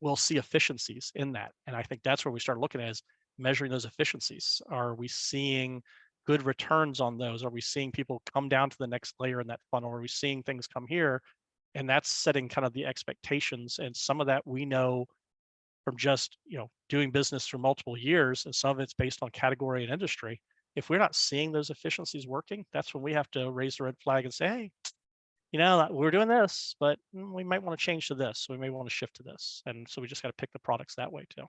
we'll see efficiencies in that. And I think that's where we start looking at is measuring those efficiencies. Are we seeing good returns on those? Are we seeing people come down to the next layer in that funnel? Are we seeing things come here? And that's setting kind of the expectations. And some of that we know from just, doing business for multiple years, and some of it's based on category and industry. If we're not seeing those efficiencies working, that's when we have to raise the red flag and say, hey, we're doing this, but we might want to change to this. We may want to shift to this. And so we just got to pick the products that way too.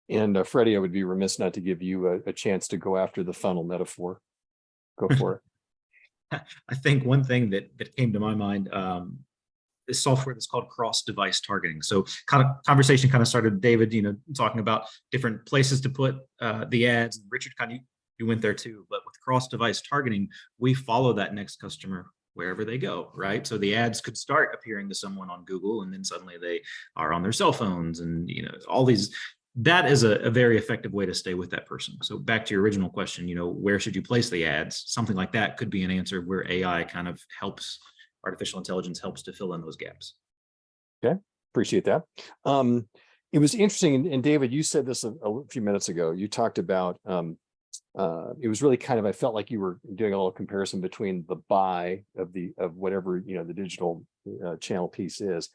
And Freddie, I would be remiss not to give you a chance to go after the funnel metaphor. Go for it. I think one thing that came to my mind is software that's called cross-device targeting. So conversation started, David, talking about different places to put the ads. Richard, you went there too. But with cross-device targeting, we follow that next customer wherever they go, right? So the ads could start appearing to someone on Google, and then suddenly they are on their cell phones, and all these. That is a very effective way to stay with that person. So back to your original question, where should you place the ads? Something like that could be an answer where AI kind of helps, artificial intelligence helps to fill in those gaps. Okay, appreciate that. It was interesting, and David, you said this a few minutes ago. You talked about, it was really I felt like you were doing a little comparison between the buy of whatever, the digital channel piece is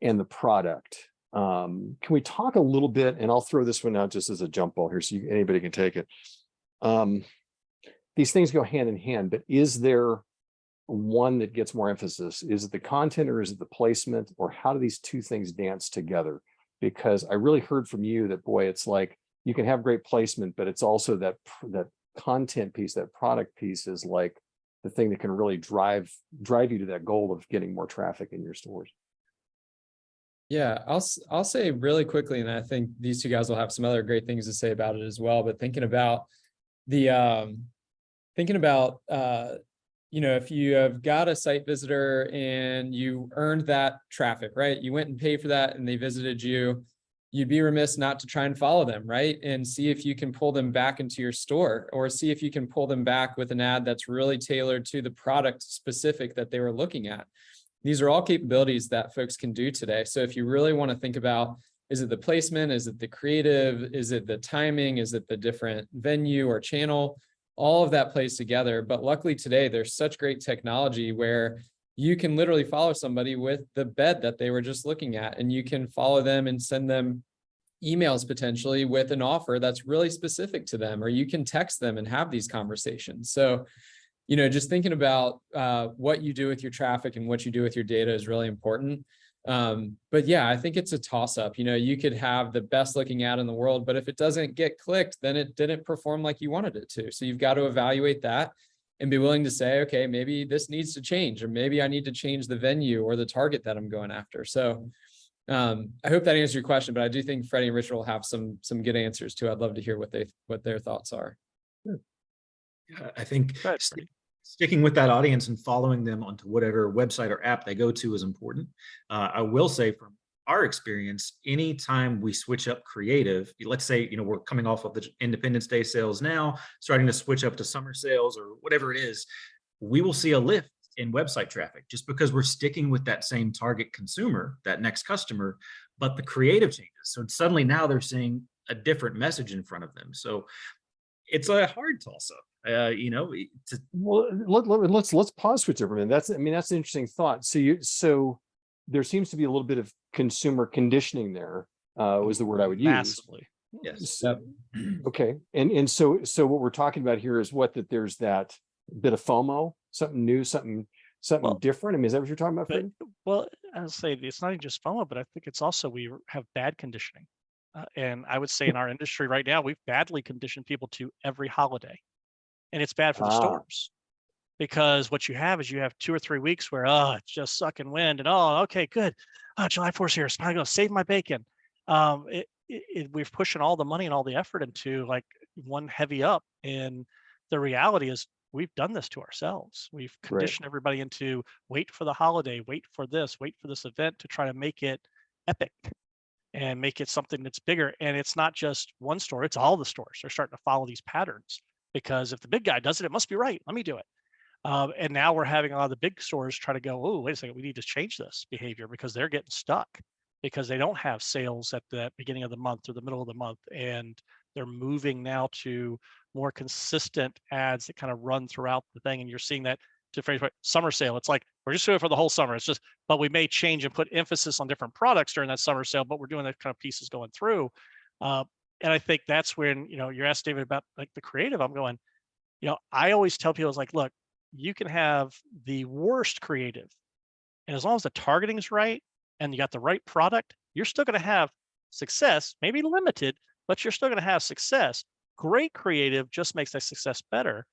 and the product. Can we talk a little bit, and I'll throw this one out just as a jump ball here so anybody can take it. These things go hand in hand, but is there one that gets more emphasis? Is it the content or is it the placement, or how do these two things dance together? Because I really heard from you that, boy, it's like you can have great placement, but it's also that content piece, that product piece is like the thing that can really drive you to that goal of getting more traffic in your stores. Yeah, I'll say really quickly, and I think these two guys will have some other great things to say about it as well. But thinking about if you have got a site visitor and you earned that traffic, right? You went and paid for that and they visited you, you'd be remiss not to try and follow them, right? And see if you can pull them back into your store, or see if you can pull them back with an ad that's really tailored to the product specific that they were looking at. These are all capabilities that folks can do today. So if you really want to think about, is it the placement? Is it the creative? Is it the timing? Is it the different venue or channel? All of that plays together. But luckily today, there's such great technology where you can literally follow somebody with the bed that they were just looking at, and you can follow them and send them emails potentially with an offer that's really specific to them, or you can text them and have these conversations. So just thinking about what you do with your traffic and what you do with your data is really important. But yeah, I think it's a toss up. You know, you could have the best looking ad in the world, but if it doesn't get clicked, then it didn't perform like you wanted it to. So you've got to evaluate that and be willing to say, okay, maybe this needs to change, or maybe I need to change the venue or the target that I'm going after. So I hope that answers your question, but I do think Freddie and Richard will have some good answers too. I'd love to hear what their thoughts are. I think Go ahead, Freddie. sticking with that audience and following them onto whatever website or app they go to is important. I will say from our experience, anytime we switch up creative, let's say, we're coming off of the Independence Day sales now, starting to switch up to summer sales or whatever it is, we will see a lift in website traffic just because we're sticking with that same target consumer, that next customer, but the creative changes. So suddenly now they're seeing a different message in front of them. So it's a hard toss up. Well, let's pause for a minute. That's an interesting thought. So there seems to be a little bit of consumer conditioning there, was the word I would use. Massively. Yes. Okay. And so what we're talking about here is that there's that bit of FOMO, something new, something different. I mean, is that what you're talking about, Freddie? Well, I'll say it's not even just FOMO, but I think it's also we have bad conditioning. And I would say in our industry right now, we've badly conditioned people to every holiday. And it's bad for the stores, because what you have is 2 or 3 weeks where, it's just sucking wind and, okay, good. July 4th here. I'm going to save my bacon. We're pushing all the money and all the effort into like one heavy up. And the reality is we've done this to ourselves. We've conditioned everybody into wait for the holiday, wait for this event to try to make it epic and make it something that's bigger. And it's not just one store, it's all the stores. They're starting to follow these patterns. Because if the big guy does it, it must be right. Let me do it. And now we're having a lot of the big stores try to go, oh, wait a second, we need to change this behavior because they're getting stuck because they don't have sales at the beginning of the month or the middle of the month. And they're moving now to more consistent ads that kind of run throughout the thing. And you're seeing that to phrase summer sale. It's like, we're just doing it for the whole summer. It's just, but we may change and put emphasis on different products during that summer sale, but we're doing that kind of pieces going through. And I think that's when, you asked David about like the creative, I'm going, I always tell people, it's like, look, you can have the worst creative. And as long as the targeting is right and you got the right product, you're still going to have success, maybe limited, but you're still going to have success. Great creative just makes that success better.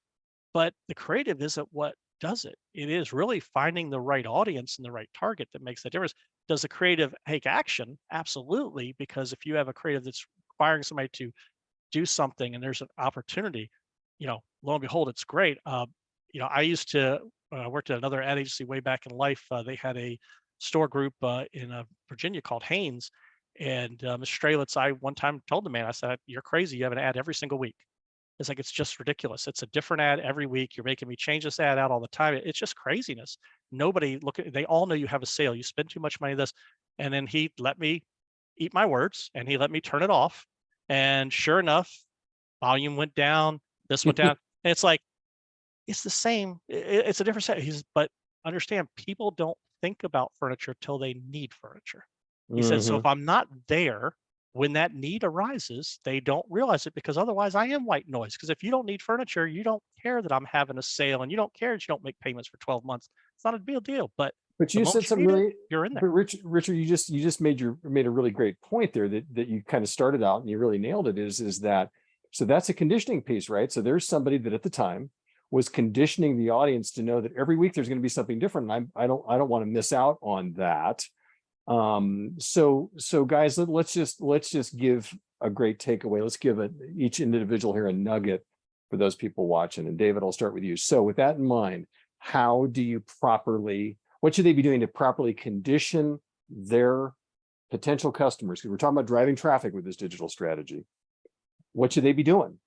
But the creative isn't what does it. It is really finding the right audience and the right target that makes that difference. Does the creative take action? Absolutely. Because if you have a creative that's requiring somebody to do something and there's an opportunity, lo and behold, it's great. I used to worked at another ad agency way back in life. They had a store group in Virginia called Hanes. And Mr. Strelitz, I one time told the man, I said, you're crazy. You have an ad every single week. It's like, it's just ridiculous. It's a different ad every week. You're making me change this ad out all the time. It's just craziness. Nobody they all know you have a sale. You spend too much money on this. And then he let me eat my words and he let me turn it off. And sure enough, volume went down, this went down. And it's like, it's the same. It's a different set. But understand, people don't think about furniture till they need furniture. He said, so if I'm not there when that need arises, they don't realize it because otherwise I am white noise. Because if you don't need furniture, you don't care that I'm having a sale and you don't care that you don't make payments for 12 months. It's not a big deal. But you said something really, you're in there. But Richard, you just made a really great point there that you kind of started out and you really nailed it is that, so that's a conditioning piece, right? So there's somebody that at the time was conditioning the audience to know that every week there's going to be something different. And I don't want to miss out on that. So guys, let's just give a great takeaway. Let's give each individual here a nugget for those people watching. And David, I'll start with you. So with that in mind, what should they be doing to properly condition their potential customers? Because we're talking about driving traffic with this digital strategy. What should they be doing?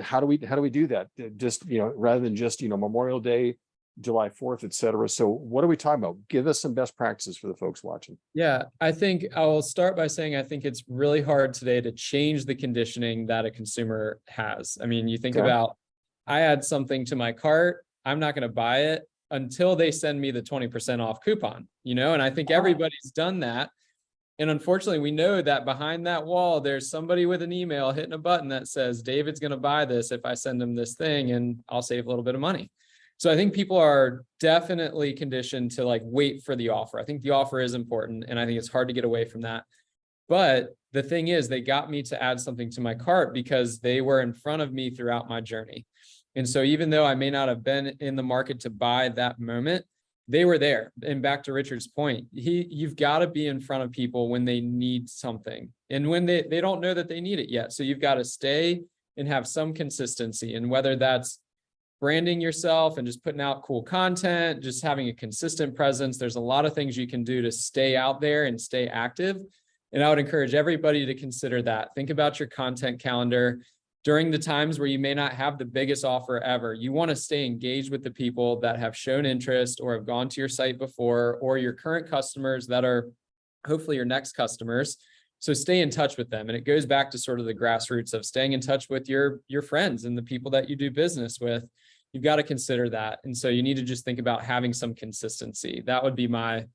How do we do that? Just, rather than just, Memorial Day, July 4th, et cetera. So what are we talking about? Give us some best practices for the folks watching. Yeah, I think I will start by saying, I think it's really hard today to change the conditioning that a consumer has. I mean, you think about, I add something to my cart, I'm not going to buy it until they send me the 20% off coupon, and I think everybody's done that. And unfortunately, we know that behind that wall, there's somebody with an email hitting a button that says, David's going to buy this if I send him this thing and I'll save a little bit of money. So I think people are definitely conditioned to like wait for the offer. I think the offer is important, and I think it's hard to get away from that. But the thing is, they got me to add something to my cart because they were in front of me throughout my journey. And so even though I may not have been in the market to buy that moment, they were there. And back to Richard's point, you've got to be in front of people when they need something and when they don't know that they need it yet. So you've got to stay and have some consistency. And whether that's branding yourself and just putting out cool content, just having a consistent presence, there's a lot of things you can do to stay out there and stay active. And I would encourage everybody to consider that. Think about your content calendar. During the times where you may not have the biggest offer ever, you want to stay engaged with the people that have shown interest or have gone to your site before, or your current customers that are hopefully your next customers. So stay in touch with them. And it goes back to sort of the grassroots of staying in touch with your friends and the people that you do business with. You've got to consider that. And so you need to just think about having some consistency. That would be my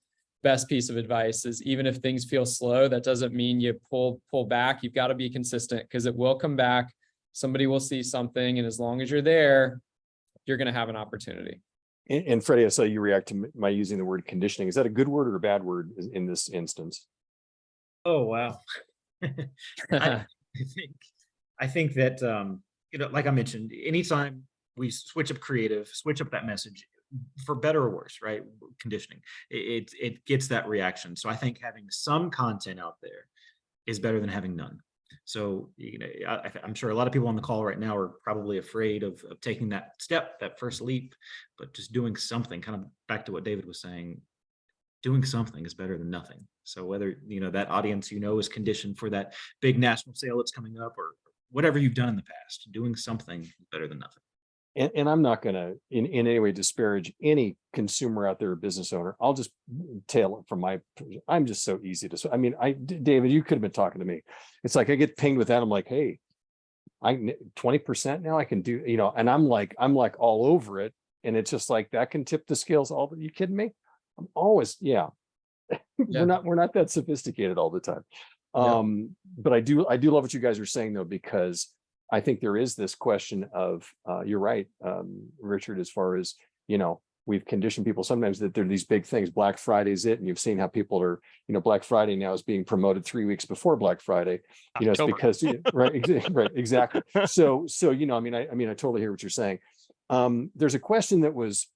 best piece of advice, is even if things feel slow, that doesn't mean you pull back. You've got to be consistent, because it will come back. Somebody will see something, and as long as you're there, you're going to have an opportunity. And Freddie, I saw you react to my using the word conditioning. Is that a good word or a bad word in this instance? Oh, wow. I think that, like I mentioned, anytime we switch up creative, switch up that message, for better or worse, right? Conditioning, it gets that reaction. So I think having some content out there is better than having none. So, I'm sure a lot of people on the call right now are probably afraid of taking that step, that first leap, but just doing something, kind of back to what David was saying, doing something is better than nothing. So whether, that audience, is conditioned for that big national sale that's coming up, or whatever you've done in the past, doing something is better than nothing. And I'm not going to in any way disparage any consumer out there or business owner. I'll just tail it from I'm just so easy to, David, you could have been talking to me. It's like I get pinged with that. I'm like, hey, 20% now I can do, and I'm like all over it. And it's just like, that can tip the scales. Are you kidding me? I'm always, yeah. We're not that sophisticated all the time. But I do love what you guys are saying though, because I think there is this question of, you're right, Richard, as far as, we've conditioned people sometimes that there are these big things. Black Friday is it. And you've seen how people are, Black Friday now is being promoted 3 weeks before Black Friday. It's because, right, exactly. So, I totally hear what you're saying. There's a question that was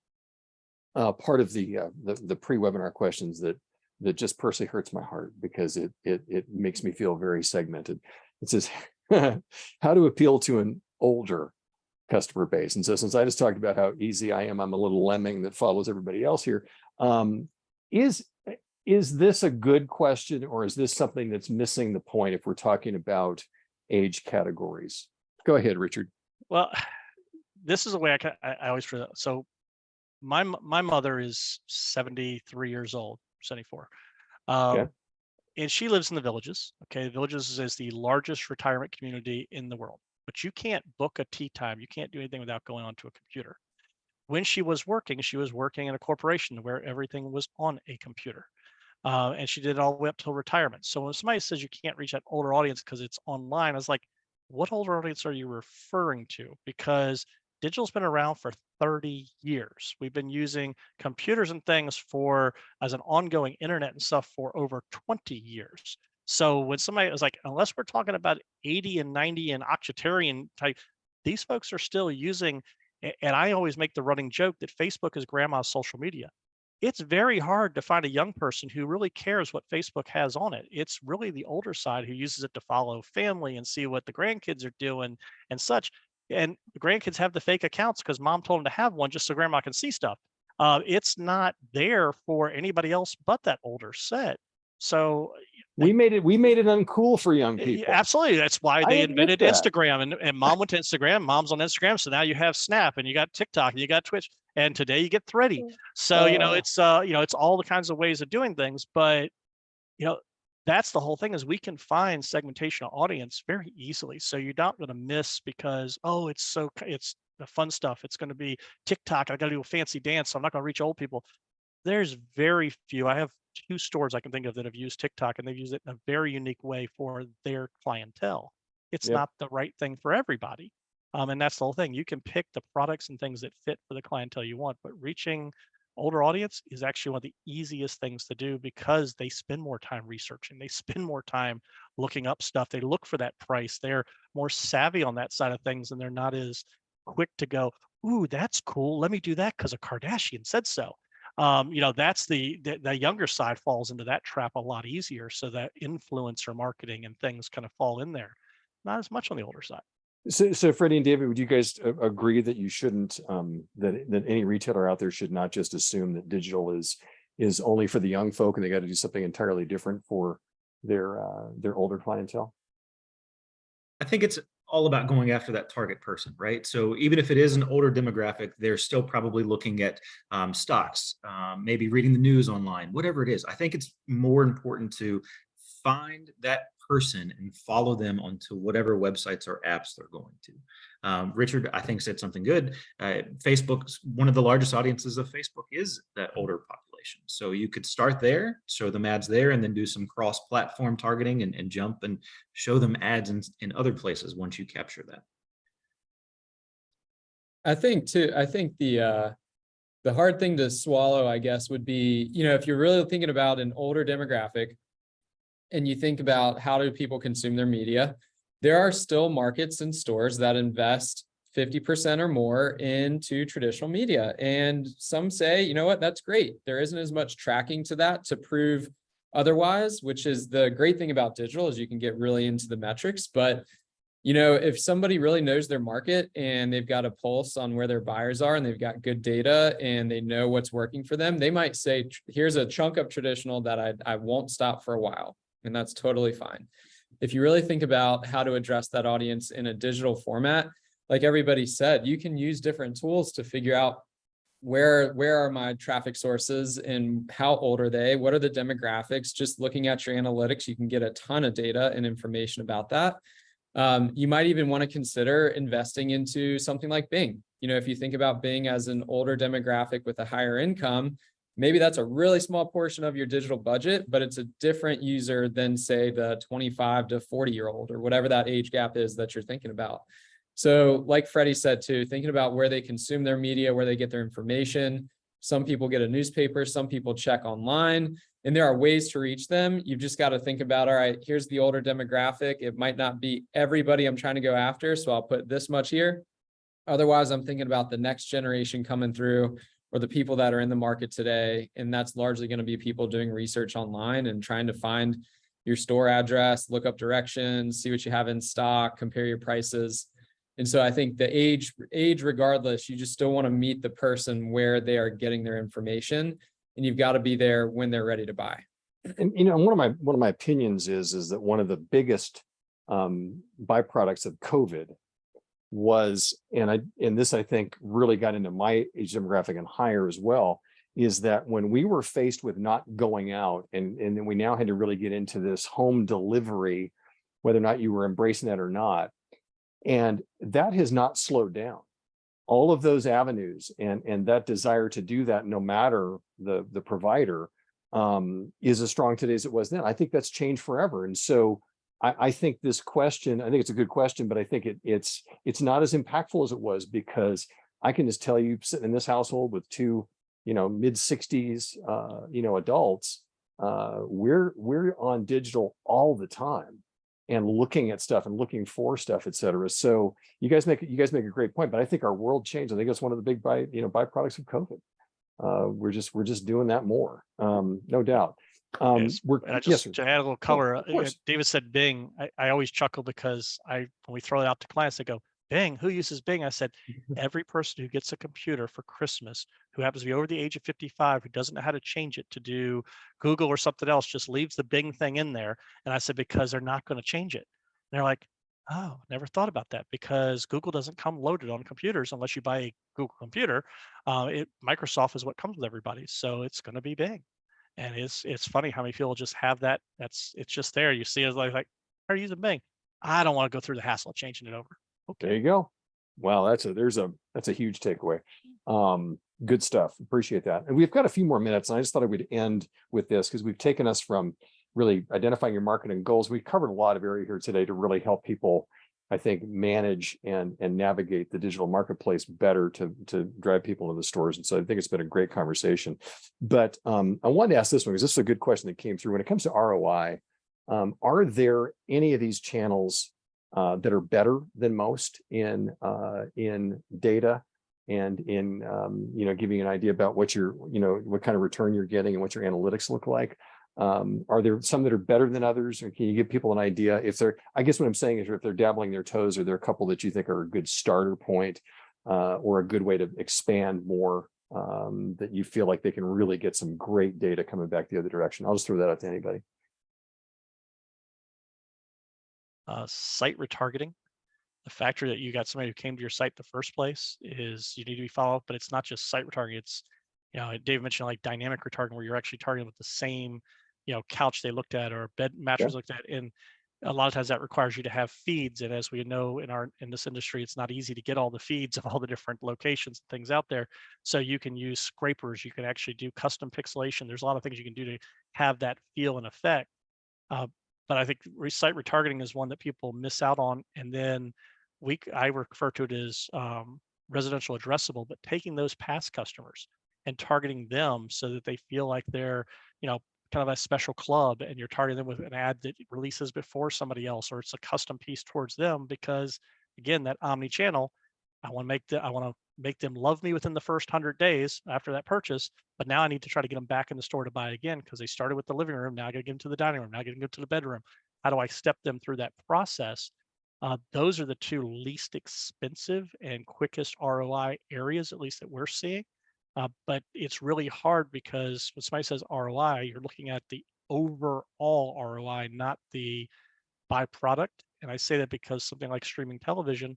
part of the pre-webinar questions that just personally hurts my heart, because it makes me feel very segmented. It says, how to appeal to an older customer base. And so, since I just talked about how easy I am, I'm a little lemming that follows everybody else here. Is this a good question, or is this something that's missing the point if we're talking about age categories? Go ahead, Richard. Well, this is the way I always feel. So my mother is 73 years old, 74. Okay. And she lives in the Villages. Okay. The Villages is the largest retirement community in the world, but you can't book a tea time. You can't do anything without going onto a computer. When she was working in a corporation where everything was on a computer. And she did it all the way up till retirement. So when somebody says you can't reach that older audience because it's online, I was like, what older audience are you referring to? Because digital's been around for 30 years. We've been using computers and things as an ongoing internet and stuff for over 20 years. So when somebody is like, unless we're talking about 80 and 90 and octogenarian type, these folks are still using, and I always make the running joke that Facebook is grandma's social media. It's very hard to find a young person who really cares what Facebook has on it. It's really the older side who uses it to follow family and see what the grandkids are doing and such. And the grandkids have the fake accounts because mom told them to have one just so grandma can see stuff. It's not there for anybody else but that older set. So we made it uncool for young people. Absolutely. That's why they invented Instagram, and mom went to Instagram, mom's on Instagram. So now you have Snap, and you got TikTok, and you got Twitch, and today you get Thready. So, it's all the kinds of ways of doing things, but that's the whole thing, is we can find segmentation of audience very easily. So you're not going to miss because, it's the fun stuff. It's going to be TikTok. I got to do a fancy dance. So I'm not going to reach old people. There's very few. I have 2 stores I can think of that have used TikTok, and they've used it in a very unique way for their clientele. It's not the right thing for everybody. And that's the whole thing. You can pick the products and things that fit for the clientele you want, but reaching older audience is actually one of the easiest things to do because they spend more time researching. They spend more time looking up stuff. They look for that price. They're more savvy on that side of things, and they're not as quick to go, ooh, that's cool. Let me do that because a Kardashian said so. That's the younger side falls into that trap a lot easier. So that influencer marketing and things kind of fall in there, not as much on the older side. So Freddie and David, would you guys agree that you shouldn't, that any retailer out there should not just assume that digital is only for the young folk and they got to do something entirely different for their older clientele? I think it's all about going after that target person, right? So even if it is an older demographic, they're still probably looking at stocks, maybe reading the news online, whatever it is. I think it's more important to find that person and follow them onto whatever websites or apps they're going to. Richard, I think, said something good. Facebook's one of the largest audiences of Facebook is that older population. So you could start there, show them ads there, and then do some cross-platform targeting and jump and show them ads in other places once you capture that. I think the hard thing to swallow, I guess, would be, if you're really thinking about an older demographic and you think about how do people consume their media, there are still markets and stores that invest 50% or more into traditional media. And some say, you know what, that's great. There isn't as much tracking to that to prove otherwise, which is the great thing about digital is you can get really into the metrics. But, if somebody really knows their market and they've got a pulse on where their buyers are and they've got good data and they know what's working for them, they might say, here's a chunk of traditional that I won't stop for a while. And that's totally fine. If you really think about how to address that audience in a digital format, like everybody said, you can use different tools to figure out where are my traffic sources and how old are they? What are the demographics? Just looking at your analytics, you can get a ton of data and information about that. You might even want to consider investing into something like Bing. If you think about Bing as an older demographic with a higher income, maybe that's a really small portion of your digital budget, but it's a different user than, say, the 25 to 40-year-old or whatever that age gap is that you're thinking about. So like Freddie said, too, thinking about where they consume their media, where they get their information. Some people get a newspaper, some people check online, and there are ways to reach them. You've just got to think about, all right, here's the older demographic. It might not be everybody I'm trying to go after, so I'll put this much here. Otherwise, I'm thinking about the next generation coming through or the people that are in the market today. And that's largely going to be people doing research online and trying to find your store address, look up directions, see what you have in stock, compare your prices. And so I think the age regardless, you just still want to meet the person where they are getting their information, and you've got to be there when they're ready to buy. And one of my opinions is that one of the biggest byproducts of COVID was, and this I think really got into my age demographic and higher as well, is that when we were faced with not going out and then we now had to really get into this home delivery, whether or not you were embracing that or not, and that has not slowed down. All of those avenues and that desire to do that, no matter the provider, is as strong today as it was then. I think that's changed forever. And so I think this question, I think it's a good question, but I think it's not as impactful as it was, because I can just tell you, sitting in this household with two, mid-60s, adults, we're on digital all the time and looking at stuff and looking for stuff, et cetera. So you guys make a great point, but I think our world changed. I think it's one of the big byproducts of COVID. We're just doing that more, no doubt. And Yes, to add a little color, of course. David said Bing. I always chuckle because when we throw it out to clients, they go, Bing, who uses Bing? I said, every person who gets a computer for Christmas, who happens to be over the age of 55, who doesn't know how to change it to do Google or something else, just leaves the Bing thing in there. And I said, because they're not going to change it. And they're like, oh, never thought about that, because Google doesn't come loaded on computers unless you buy a Google computer. Microsoft is what comes with everybody. So it's going to be Bing. And it's funny how many people just have that. It's just there. You see it like, how are you using Bing? I don't want to go through the hassle of changing it over. Okay. There you go. Wow, that's a huge takeaway. Good stuff. Appreciate that. And we've got a few more minutes, and I just thought I would end with this because we've taken us from really identifying your marketing goals. We've covered a lot of area here today to really help people I think, manage and navigate the digital marketplace better to drive people into the stores. And so I think it's been a great conversation. But I wanted to ask this one, because this is a good question that came through. When it comes to ROI, are there any of these channels that are better than most in data and in giving you an idea about what what kind of return you're getting and what your analytics look like? Are there some that are better than others, or can you give people an idea if they're, I guess what I'm saying is, if they're dabbling their toes, are there a couple that you think are a good starter point or a good way to expand more, that you feel like they can really get some great data coming back the other direction? I'll just throw that out to anybody. Site retargeting. The factor that you got somebody who came to your site the first place is you need to be followed up, but it's not just site retargeting. It's, Dave mentioned like dynamic retargeting, where you're actually targeting with the same, couch they looked at or bed mattress looked at. And a lot of times that requires you to have feeds. And as we know in this industry, it's not easy to get all the feeds of all the different locations and things out there. So you can use scrapers, you can actually do custom pixelation. There's a lot of things you can do to have that feel and effect. But I think site retargeting is one that people miss out on. And then I refer to it as residential addressable, but taking those past customers and targeting them so that they feel like they're, kind of a special club, and you're targeting them with an ad that releases before somebody else, or it's a custom piece towards them. Because again, that omni-channel, I want to make them love me within the first 100 days after that purchase. But now I need to try to get them back in the store to buy again, because they started with the living room. Now I got to get them to the dining room. Now I got to go to the bedroom. How do I step them through that process? Those are the two least expensive and quickest ROI areas, at least that we're seeing. But it's really hard, because when somebody says ROI, you're looking at the overall ROI, not the byproduct. And I say that because something like streaming television,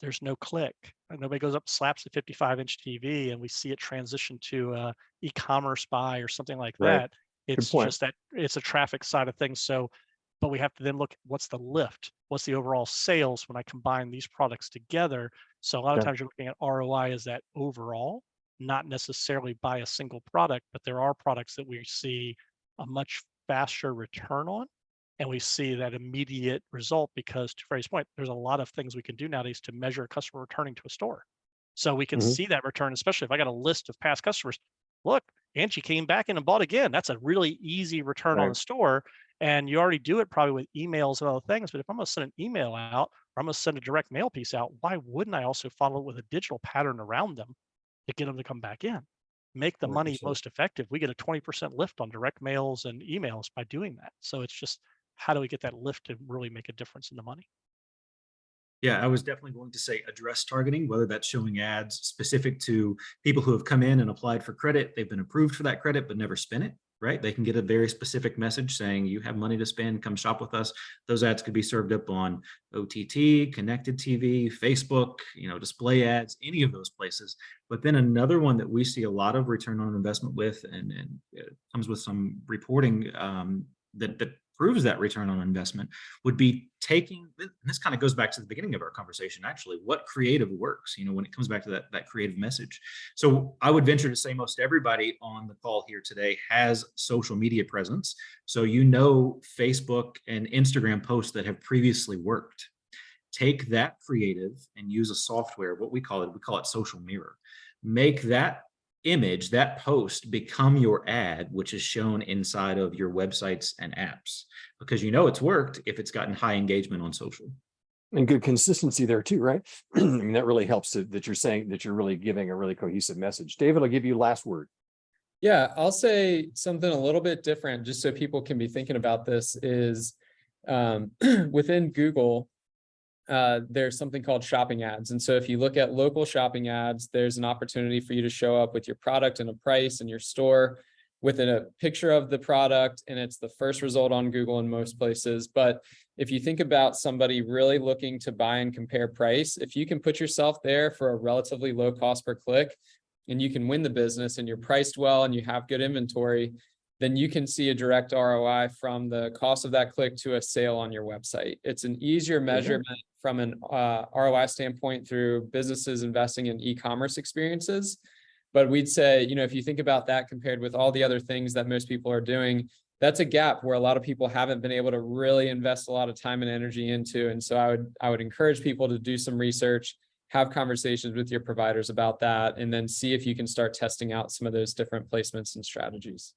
there's no click. Nobody goes up, slaps a 55-inch TV, and we see it transition to a e-commerce buy or something like Right. that. It's just that it's a traffic side of things. So, but we have to then look at what's the lift, what's the overall sales when I combine these products together. So a lot of times you're looking at ROI as that overall, not necessarily by a single product, but there are products that we see a much faster return on. And we see that immediate result, because to Freddie's point, there's a lot of things we can do nowadays to measure a customer returning to a store. So we can see that return, especially if I got a list of past customers. Look, Angie came back in and bought again. That's a really easy return on the store. And you already do it probably with emails and other things. But if I'm going to send an email out, or I'm going to send a direct mail piece out, why wouldn't I also follow it with a digital pattern around them to get them to come back in? Make the money 100%. most effective. We get a 20% lift on direct mails and emails by doing that. So it's just, how do we get that lift to really make a difference in the money? Yeah, I was definitely going to say address targeting, whether that's showing ads specific to people who have come in and applied for credit. They've been approved for that credit, but never spent it, right? They can get a very specific message saying, you have money to spend, come shop with us. Those ads could be served up on OTT, connected TV, Facebook, display ads, any of those places. But then another one that we see a lot of return on investment with, and it comes with some reporting that proves that return on investment, would be taking, and this kind of goes back to the beginning of our conversation, actually, what creative works, when it comes back to that creative message. So I would venture to say most everybody on the call here today has social media presence. So Facebook and Instagram posts that have previously worked. Take that creative and use a software, we call it Social Mirror. Make that image, that post, become your ad, which is shown inside of your websites and apps, because it's worked if it's gotten high engagement on social. And good consistency there too, right? I mean, that really helps that you're saying that you're really giving a really cohesive message. David, I'll give you last word. Yeah, I'll say something a little bit different, just so people can be thinking about this, is within Google, there's something called shopping ads. And so if you look at local shopping ads, there's an opportunity for you to show up with your product and a price in your store within a picture of the product. And it's the first result on Google in most places. But if you think about somebody really looking to buy and compare price, if you can put yourself there for a relatively low cost per click, and you can win the business, and you're priced well and you have good inventory, then you can see a direct ROI from the cost of that click to a sale on your website. It's an easier measurement from an ROI standpoint through businesses investing in e-commerce experiences. But we'd say, if you think about that compared with all the other things that most people are doing, that's a gap where a lot of people haven't been able to really invest a lot of time and energy into. And so I would encourage people to do some research, have conversations with your providers about that, and then see if you can start testing out some of those different placements and strategies.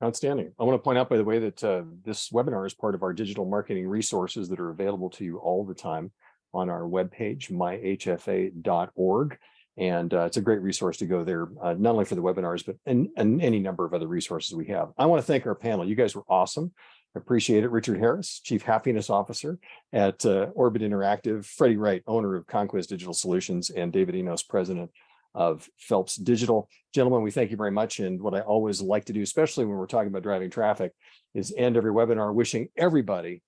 Outstanding. I want to point out, by the way, that this webinar is part of our digital marketing resources that are available to you all the time on our webpage, myhfa.org. And it's a great resource to go there, not only for the webinars, but and any number of other resources we have. I want to thank our panel. You guys were awesome. Appreciate it. Richard Harris, Chief Happiness Officer at Orbit Interactive, Freddie Wright, owner of Conquest Digital Solutions, and David Enos, President of Phelps Digital. Gentlemen, we thank you very much. And what I always like to do, especially when we're talking about driving traffic, is end every webinar wishing everybody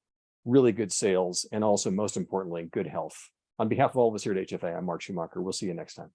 really good sales and also, most importantly, good health. On behalf of all of us here at HFA, I'm Mark Schumacher. We'll see you next time.